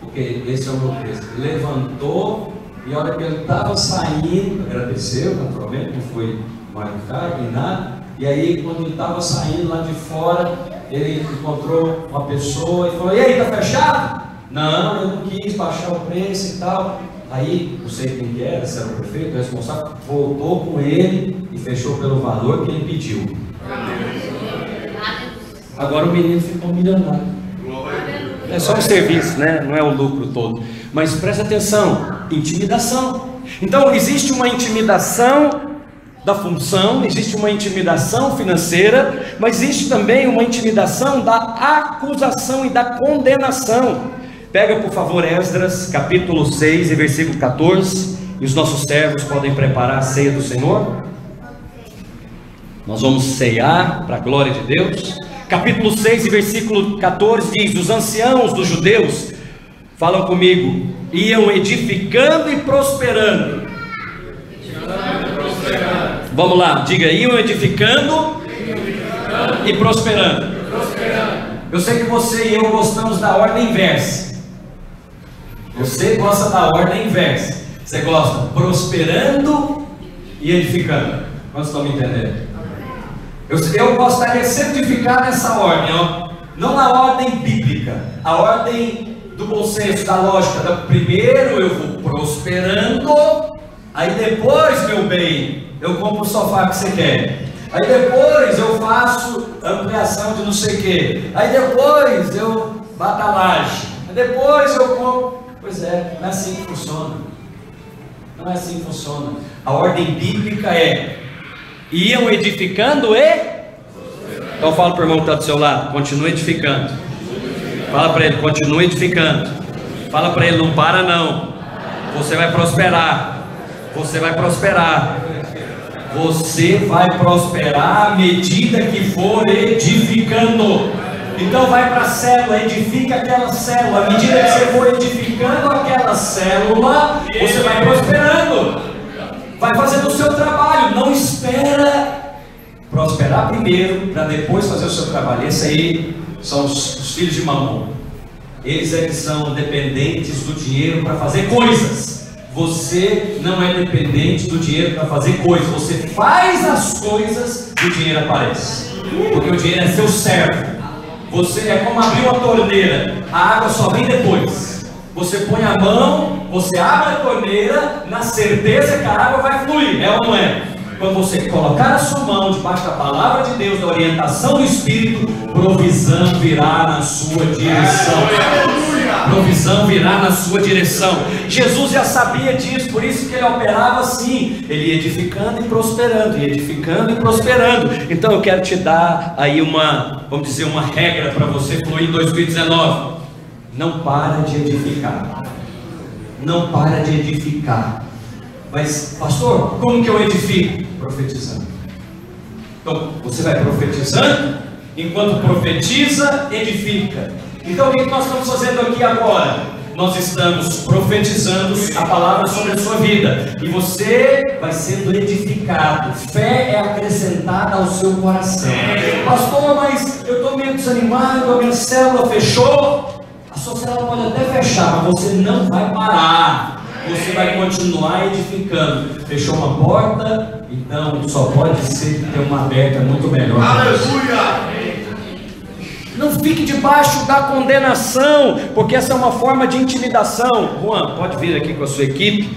Porque esse é o meu preço. Ele levantou e a hora que ele estava saindo, agradeceu, naturalmente, não foi mal educado nem nada. E aí quando ele estava saindo lá de fora, ele encontrou uma pessoa e falou, e aí, está fechado? Não, eu não quis baixar o preço e tal. Aí, não sei quem que era, se era o prefeito, o responsável, voltou com ele e fechou pelo valor que ele pediu. Agora o menino ficou milionário. É só um serviço, né? Não é o lucro todo. Mas presta atenção, intimidação. Então existe uma intimidação da função, existe uma intimidação financeira, mas existe também uma intimidação da acusação e da condenação. Pega por favor Esdras capítulo 6 e versículo 14, e os nossos servos podem preparar a ceia do Senhor. Nós vamos ceiar para a glória de Deus. Capítulo 6 e versículo 14 diz: os anciãos dos judeus, falam comigo, iam edificando e prosperando. Vamos lá, diga, iam edificando e prosperando. Eu sei que você e eu gostamos da ordem inversa. Você gosta da ordem inversa. Você gosta prosperando e edificando. Quantos estão me entendendo? Eu gostaria sempre de ficar nessa ordem, ó. Não na ordem bíblica, a ordem do bom senso, da lógica. Primeiro eu vou prosperando, aí depois, meu bem, eu compro o sofá que você quer. Aí depois eu faço ampliação de não sei o que. Aí depois eu bato a laje. Aí depois eu compro. Pois é, não é assim que funciona. Não é assim que funciona. A ordem bíblica é: iam edificando e... Então fala para o irmão que está do seu lado, continua edificando. Fala para ele, continua edificando. Fala para ele, não para não. Você vai prosperar. Você vai prosperar. Você vai prosperar à medida que for edificando. Então vai para a célula, edifica aquela célula. À medida que você for edificando aquela célula, você vai prosperando. Vai fazendo o seu trabalho. Não espera prosperar primeiro para depois fazer o seu trabalho. Esse aí são os filhos de Mamon. Eles é que são dependentes do dinheiro para fazer coisas. Você não é dependente do dinheiro para fazer coisas. Você faz as coisas e o dinheiro aparece. Porque o dinheiro é seu servo. Você é como abrir uma torneira. A água só vem depois. Você põe a mão, você abre a torneira na certeza que a água vai fluir. É ou não é? Quando você colocar a sua mão debaixo da palavra de Deus, da orientação do Espírito, provisão virá na sua direção. Provisão virá na sua direção. Jesus já sabia disso, por isso que ele operava assim. Ele ia edificando e prosperando, ia edificando e prosperando. Então eu quero te dar aí vamos dizer, uma regra para você fluir em 2019. Não para de edificar. Não para de edificar. Mas, pastor, como que eu edifico? Profetizando. Então, você vai profetizando, enquanto profetiza, edifica. Então, o que nós estamos fazendo aqui agora? Nós estamos profetizando a palavra sobre a sua vida, e você vai sendo edificado. Fé é acrescentada ao seu coração. Pastor, mas eu estou meio desanimado, a minha célula fechou. A sua célula pode até fechar, mas você não vai parar. Você vai continuar edificando. Fechou uma porta, então só pode ser que tenha uma aberta muito melhor. Aleluia! Não fique debaixo da condenação, porque essa é uma forma de intimidação. Juan, pode vir aqui com a sua equipe.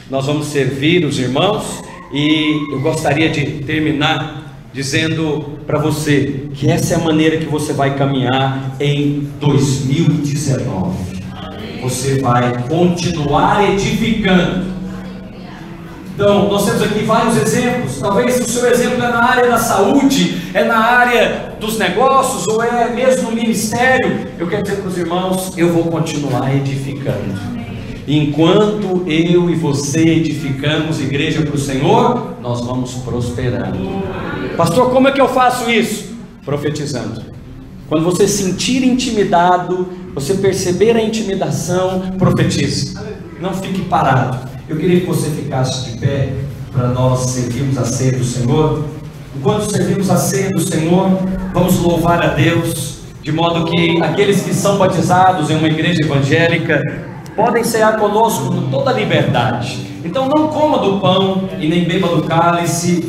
Nós vamos servir os irmãos. E eu gostaria de terminar dizendo para você que essa é a maneira que você vai caminhar em 2019. Você vai continuar edificando. Então, nós temos aqui vários exemplos. Talvez o seu exemplo é na área da saúde, é na área dos negócios, ou é mesmo no ministério. Eu quero dizer para os irmãos, eu vou continuar edificando. Enquanto eu e você edificamos igreja para o Senhor, nós vamos prosperando. Pastor, como é que eu faço isso? Profetizando. Quando você sentir intimidado, você perceber a intimidação, profetize. Não fique parado. Eu queria que você ficasse de pé para nós servirmos a ceia do Senhor. Enquanto servimos a ceia do Senhor, vamos louvar a Deus, de modo que aqueles que são batizados em uma igreja evangélica podem cear conosco com toda a liberdade. Então não coma do pão e nem beba do cálice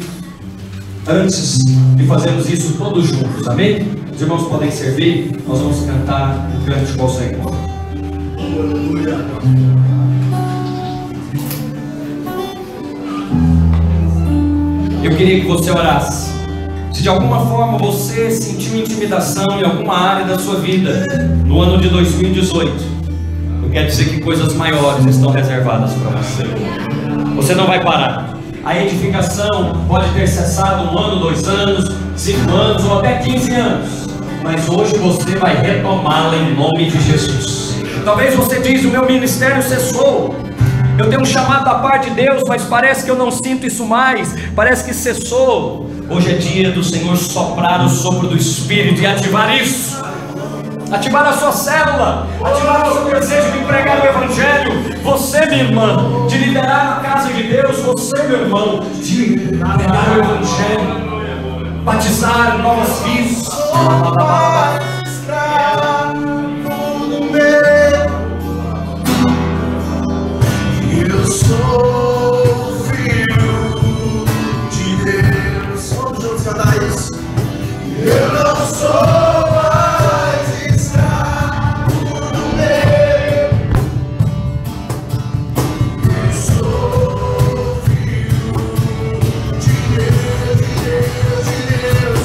antes de fazermos isso todos juntos, amém? Os irmãos podem servir, nós vamos cantar o cântico ao Senhor. Aleluia. Eu queria que você orasse. Se de alguma forma você sentiu intimidação em alguma área da sua vida no ano de 2018, eu quero dizer que coisas maiores estão reservadas para você. Você não vai parar. a edificação pode ter cessado 1 ano, 2 anos, 5 anos ou até 15 anos, mas hoje você vai retomá-la em nome de Jesus. Talvez você diz: o meu ministério cessou, eu tenho um chamado da parte de Deus, mas parece que eu não sinto isso mais, parece que cessou. Hoje é dia do Senhor soprar o sopro do Espírito e ativar isso, ativar a sua célula, ativar o seu desejo de pregar o Evangelho. Você, minha irmã, de liderar a casa de Deus. Você, meu irmão, de pregar o Evangelho, batizar novas vidas. Eu sou filho de Deus. Vamos juntos cantar isso. Eu não sou mais escravo do meu. Eu sou filho de Deus, de Deus, de Deus.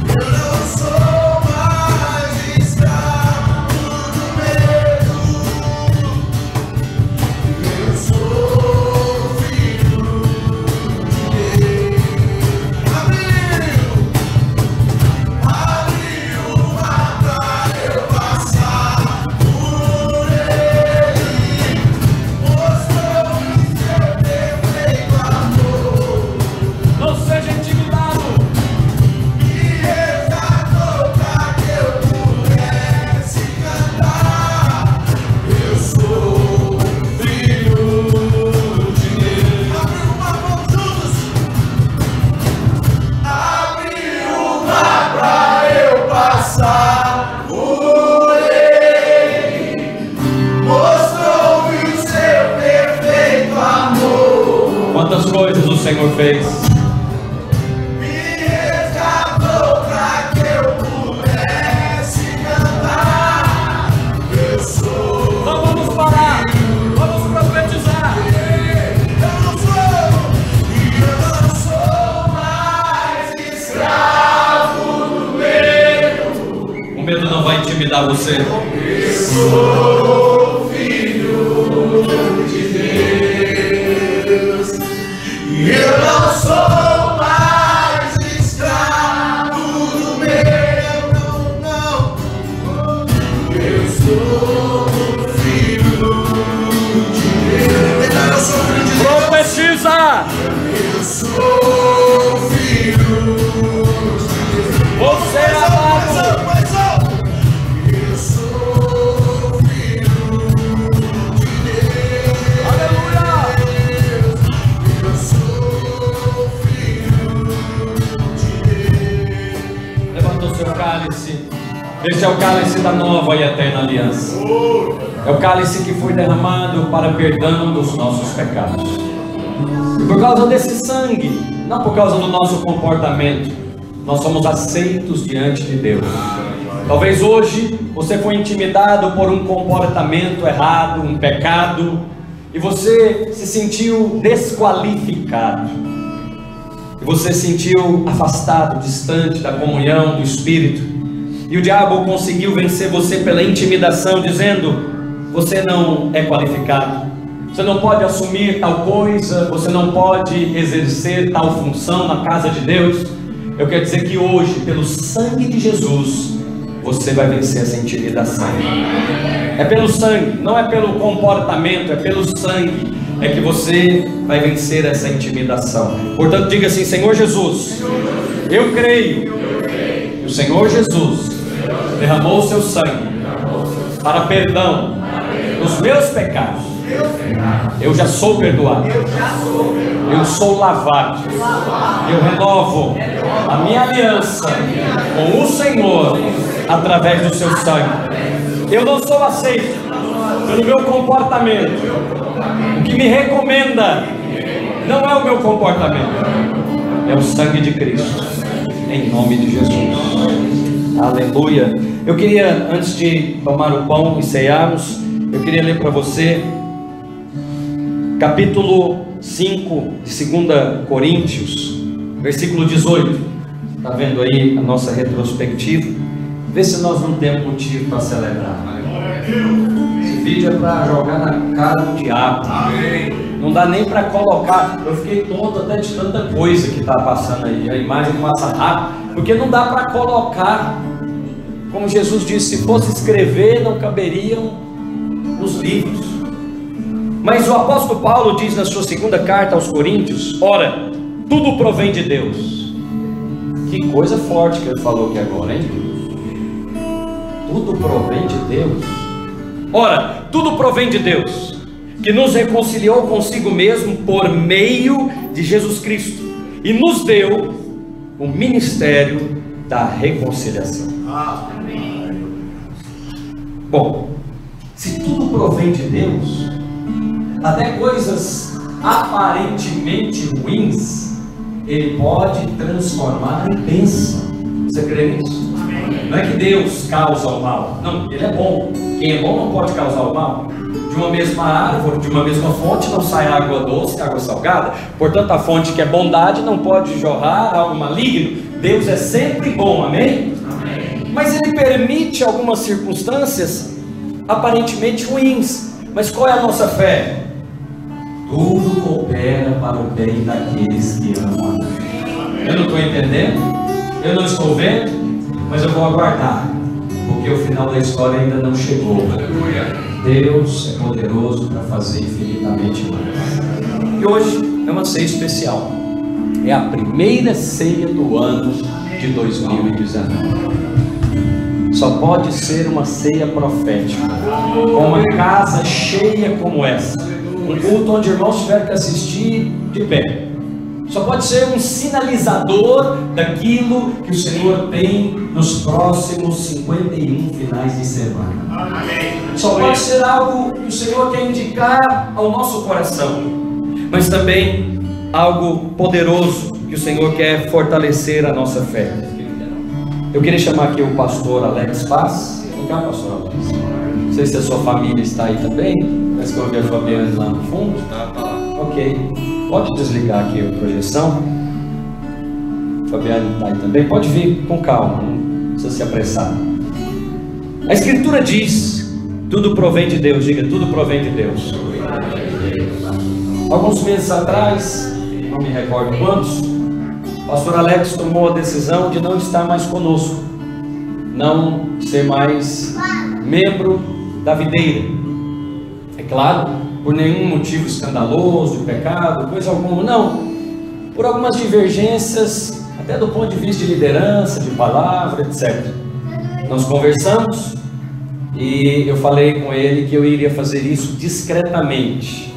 Eu não sou mais escravo do medo. Eu sou filho de Deus. Abriu o mar pra eu passar por ele, mostrou-me seu perfeito amor, Não seja intimidado. me resgatou pra que eu pudesse cantar. Eu sou filho de Deus. Abriu o mar, vamos juntos. Abriu o mar pra eu passar por ele, mostrou-me o seu perfeito amor, Quantas coisas o Senhor fez. me resgatou pra que eu pudesse cantar. Eu sou. Não vamos parar, vamos profetizar. Eu não sou mais escravo do medo. O medo não vai intimidar você. Sou filho de Deus. Eu não sou mais escravo do medo, não. Eu sou filho de Deus. Então eu sou filho de Deus. Profetiza. Eu sou filho de Deus. Você é amado. Mais alto. Eu sou filho de Deus. Aleluia. Eu sou filho de Deus. Levanta o seu cálice. Este é o cálice da nova e eterna aliança. É o cálice que foi derramado para perdão dos nossos pecados. E por causa desse sangue, não por causa do nosso comportamento, nós somos aceitos diante de Deus. Talvez hoje você foi intimidado por um comportamento errado, um pecado, e você se sentiu desqualificado. E você se sentiu afastado, distante da comunhão do Espírito. E o diabo conseguiu vencer você pela intimidação, dizendo: você não é qualificado, você não pode assumir tal coisa, você não pode exercer tal função na casa de Deus. Eu quero dizer que hoje, pelo sangue de Jesus, você vai vencer essa intimidação. É pelo sangue, não é pelo comportamento, é pelo sangue, é que você vai vencer essa intimidação. Portanto, diga assim: Senhor Jesus, eu creio que o Senhor Jesus derramou o seu sangue para perdão dos meus pecados. Eu já sou perdoado, eu sou lavado, eu renovo a minha aliança com o Senhor através do seu sangue. Eu não sou aceito pelo meu comportamento. O que me recomenda não é o meu comportamento, é o sangue de Cristo, em nome de Jesus. Aleluia. Eu queria, antes de tomar o pão e cearmos, eu queria ler para você capítulo 5 de 2 Coríntios, versículo 18. Está vendo aí a nossa retrospectiva? Vê se nós não temos motivo para celebrar. Esse vídeo é para jogar na cara do diabo. Não dá nem para colocar. Eu fiquei tonto até de tanta coisa que está passando aí. A imagem passa rápido, porque não dá para colocar. Como Jesus disse, se fosse escrever, não caberiam os livros. Mas o apóstolo Paulo diz na sua segunda carta aos Coríntios: ora, tudo provém de Deus. Que coisa forte que ele falou aqui agora, hein? Tudo provém de Deus. Ora, tudo provém de Deus, que nos reconciliou consigo mesmo por meio de Jesus Cristo e nos deu o ministério da reconciliação. Bom, se tudo provém de Deus, até coisas aparentemente ruins Ele pode transformar em bênção. Você crê nisso? Não é que Deus causa o mal, não, Ele é bom. Quem é bom não pode causar o mal. De uma mesma árvore, de uma mesma fonte não sai água doce e água salgada. Portanto, a fonte que é bondade não pode jorrar algo maligno. Deus é sempre bom, amém? Amém. Mas Ele permite algumas circunstâncias aparentemente ruins. Mas qual é a nossa fé? Tudo coopera para o bem daqueles que amam a Deus. Eu não estou entendendo, eu não estou vendo, mas eu vou aguardar, porque o final da história ainda não chegou. Deus é poderoso para fazer infinitamente mais. E hoje é uma ceia especial. É a primeira ceia do ano de 2019. Só pode ser uma ceia profética, com uma casa cheia como essa, um culto onde irmãos tiveram que assistir de pé. Só pode ser um sinalizador daquilo que o Senhor tem nos próximos 51 finais de semana. Só pode ser algo que o Senhor quer indicar ao nosso coração, mas também algo poderoso que o Senhor quer fortalecer a nossa fé. Eu queria chamar aqui o pastor Alex Paz. Vem cá, pastor Alex. Não sei se a sua família está aí também. Parece que eu vi a Fabiane lá no fundo. Tá lá. Ok. Pode desligar aqui a projeção. Fabiane está aí também. Pode vir com calma, não precisa se apressar. A Escritura diz: tudo provém de Deus. Diga, tudo provém de Deus. Alguns meses atrás, não me recordo quantos, o pastor Alex tomou a decisão de não estar mais conosco, não ser mais membro da videira. É claro, por nenhum motivo escandaloso, de pecado, coisa alguma, não. Por algumas divergências, até do ponto de vista de liderança, de palavra, etc. Nós conversamos e eu falei com ele que eu iria fazer isso discretamente.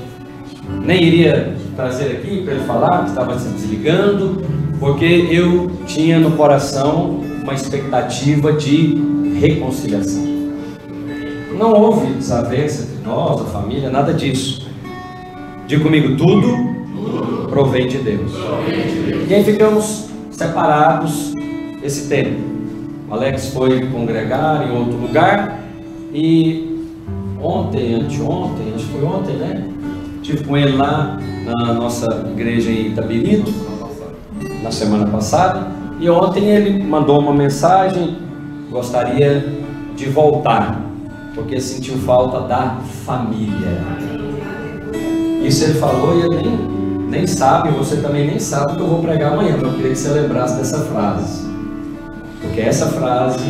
Nem iria trazer aqui para ele falar que estava se desligando, porque eu tinha no coração uma expectativa de reconciliação. Não houve desavença entre nós, a família, nada disso. Diga comigo, tudo provém de Deus. E aí ficamos separados esse tempo. O Alex foi congregar em outro lugar e anteontem, acho que foi ontem, né? Estive com ele lá na nossa igreja em Itabirito, na semana passada, e ontem ele mandou uma mensagem: gostaria de voltar, porque sentiu falta da família. Isso ele falou e ele nem sabe, você também nem sabe que eu vou pregar amanhã, mas eu queria que você lembrasse dessa frase, porque essa frase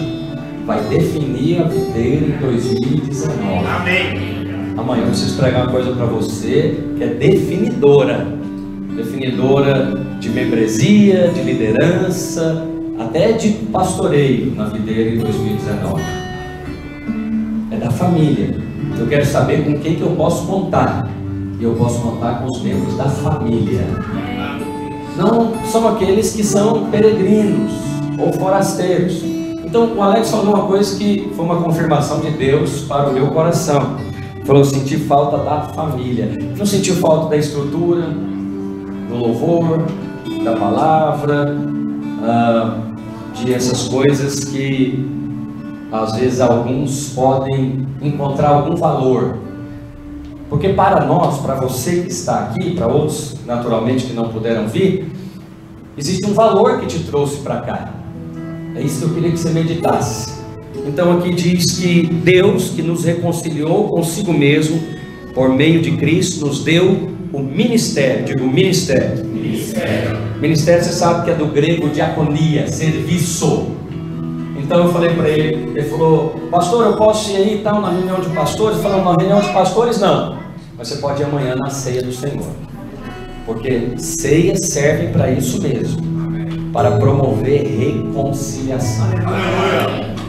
vai definir a videira em 2019. Amém. Amanhã eu preciso pregar uma coisa para você que é definidora de membresia, de liderança, até de pastoreio na videira em 2019. É da família. Eu quero saber com quem que eu posso contar. E eu posso contar com os membros da família. Não são aqueles que são peregrinos ou forasteiros. Então o Alex falou uma coisa que foi uma confirmação de Deus para o meu coração. Falou: senti falta da família. Não sentiu falta da estrutura, do louvor, da palavra, de essas coisas que às vezes alguns podem encontrar algum valor. Porque para nós, para você que está aqui, para outros naturalmente que não puderam vir, existe um valor que te trouxe para cá. É isso que eu queria que você meditasse. Então aqui diz que Deus, que nos reconciliou consigo mesmo por meio de Cristo, nos deu o ministério. Digo, ministério. Ministério, você sabe que é do grego diaconia, serviço. Então eu falei para ele falou: pastor, eu posso ir aí e tal na reunião de pastores? Ele falou: na reunião de pastores não, mas você pode ir amanhã na ceia do Senhor, porque ceias servem para isso mesmo, para promover reconciliação.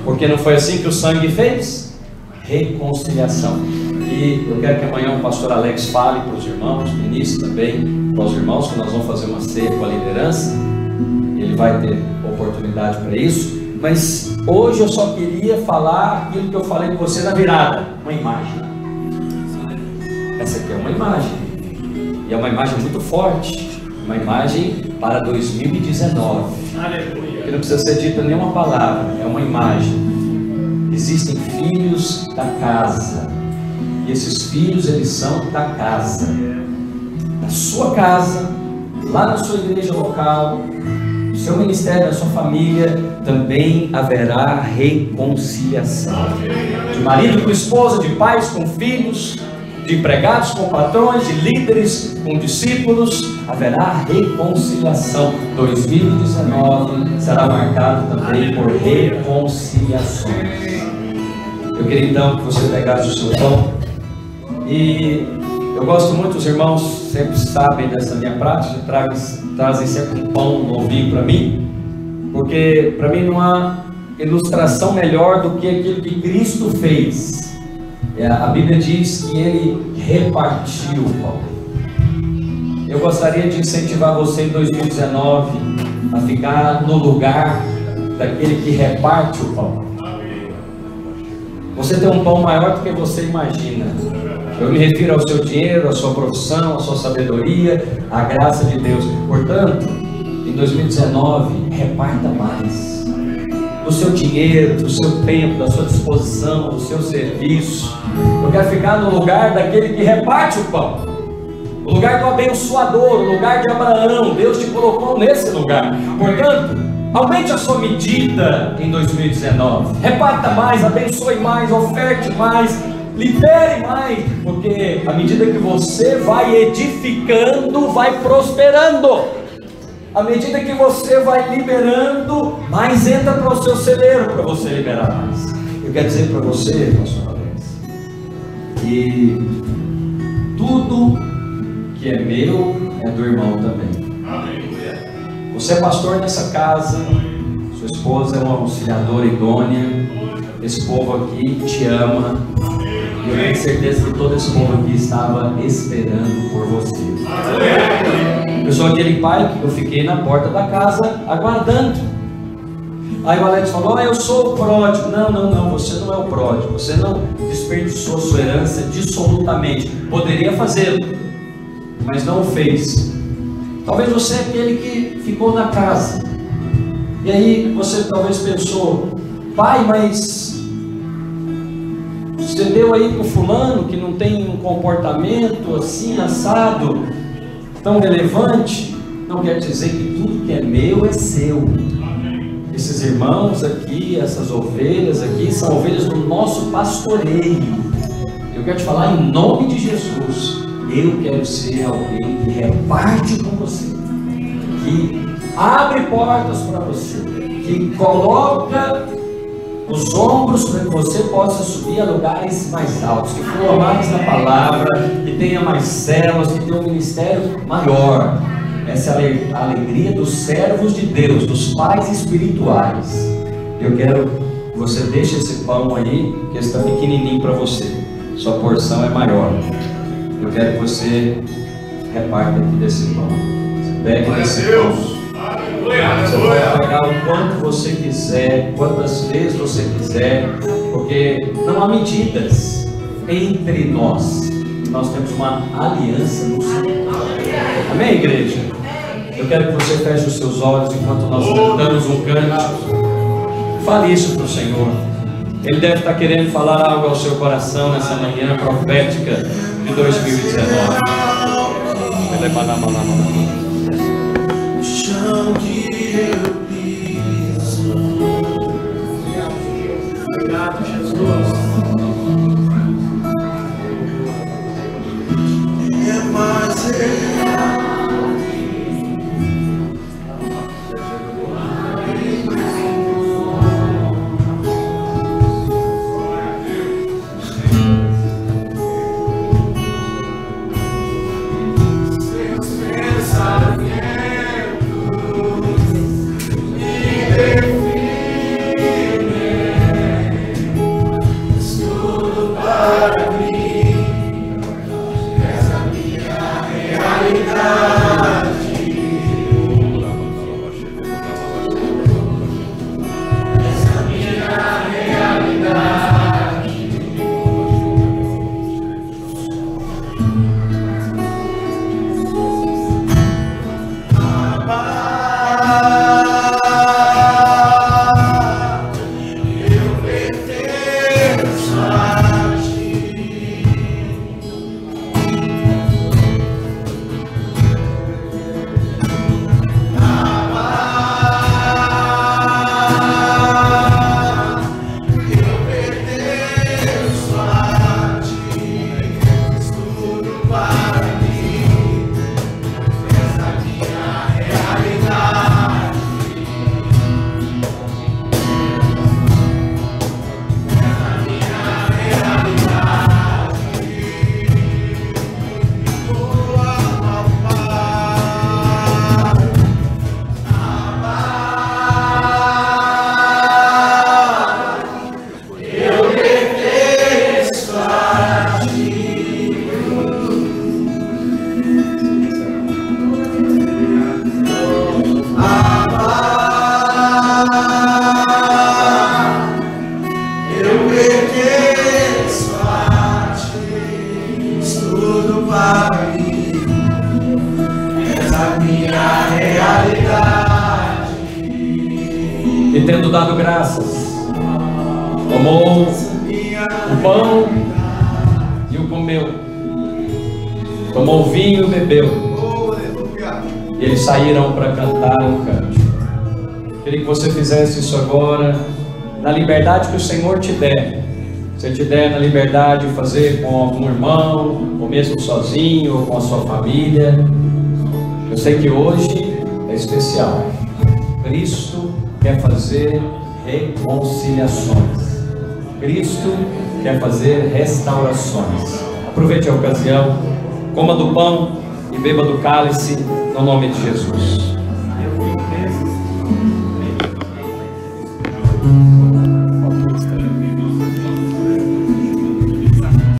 Porque não foi assim que o sangue fez? Reconciliação. E eu quero que amanhã o pastor Alex fale para os irmãos, ministre também para os irmãos, que nós vamos fazer uma ceia com a liderança. Ele vai ter oportunidade para isso. Mas hoje eu só queria falar aquilo que eu falei com você na virada, uma imagem. Essa aqui é uma imagem, e é uma imagem muito forte, uma imagem para 2019. Aleluia. Que não precisa ser dita nenhuma palavra, é uma imagem. Existem filhos da casa, e esses filhos, eles são da casa, da sua casa, lá na sua igreja local, no seu ministério, na sua família, também haverá reconciliação. De marido com esposa, de pais com filhos, de empregados com patrões, de líderes com discípulos, haverá reconciliação. 2019 será marcado também por reconciliações. Eu queria então que você pegasse o seu pão, e eu gosto muito, os irmãos sempre sabem dessa minha prática, trazem sempre um pão novinho para mim, porque para mim não há ilustração melhor do que aquilo que Cristo fez. A Bíblia diz que Ele repartiu o pão. Eu gostaria de incentivar você em 2019 a ficar no lugar daquele que reparte o pão. Você tem um pão maior do que você imagina. Eu me refiro ao seu dinheiro, à sua profissão, à sua sabedoria, à graça de Deus. Portanto, em 2019, reparta mais do seu dinheiro, do seu tempo, da sua disposição, do seu serviço. Eu quero ficar no lugar daquele que reparte o pão, o lugar do abençoador, o lugar de Abraão. Deus te colocou nesse lugar. Portanto, aumente a sua medida em 2019. Reparta mais, abençoe mais, oferte mais, libere mais, porque à medida que você vai edificando, vai prosperando. À medida que você vai liberando, mais entra para o seu celeiro para você liberar mais. Eu quero dizer para você, pastor Alex, que tudo que é meu é do irmão também. Você é pastor nessa casa, sua esposa é uma auxiliadora idônea, esse povo aqui te ama, e eu tenho certeza que todo esse povo aqui estava esperando por você. Eu sou aquele pai que eu fiquei na porta da casa aguardando. Aí o Alex falou: eu sou o pródigo. Não, você não é o pródigo. Você não desperdiçou sua herança dissolutamente. Poderia fazê-lo, mas não o fez. Talvez você é aquele que ficou na casa. E aí você talvez pensou: pai, mas você deu aí para o fulano que não tem um comportamento assim, assado, tão relevante. Não quer dizer que tudo que é meu é seu. Esses irmãos aqui, essas ovelhas aqui, são ovelhas do nosso pastoreio. Eu quero te falar em nome de Jesus. Eu quero ser alguém que reparte com você, que abre portas para você, que coloca os ombros para que você possa subir a lugares mais altos, que flua mais na palavra, que tenha mais células, que tenha um ministério maior. Essa é a alegria dos servos de Deus, dos pais espirituais. Eu quero que você deixe esse pão aí, que está pequenininho para você, sua porção é maior. Eu quero que você reparta aqui desse pão. Você pegue desse pão. Você pode pegar o quanto você quiser, quantas vezes você quiser, porque não há medidas entre nós. Nós temos uma aliança no Senhor. Amém, igreja? Eu quero que você feche os seus olhos enquanto nós cantamos um cântico. Fale isso para o Senhor. Ele deve estar querendo falar algo ao seu coração nessa manhã profética de 2019. O chão que eu piso. Obrigado, Jesus. É mais E tendo dado graças, tomou o pão e o comeu, tomou o vinho e bebeu, e eles saíram para cantar um canto. Queria que você fizesse isso agora, na liberdade que o Senhor te der. Se te der na liberdade de fazer com algum irmão, ou mesmo sozinho, ou com a sua família. Eu sei que hoje é especial. Cristo quer fazer reconciliações. Cristo quer fazer restaurações. Aproveite a ocasião, coma do pão e beba do cálice, no nome de Jesus.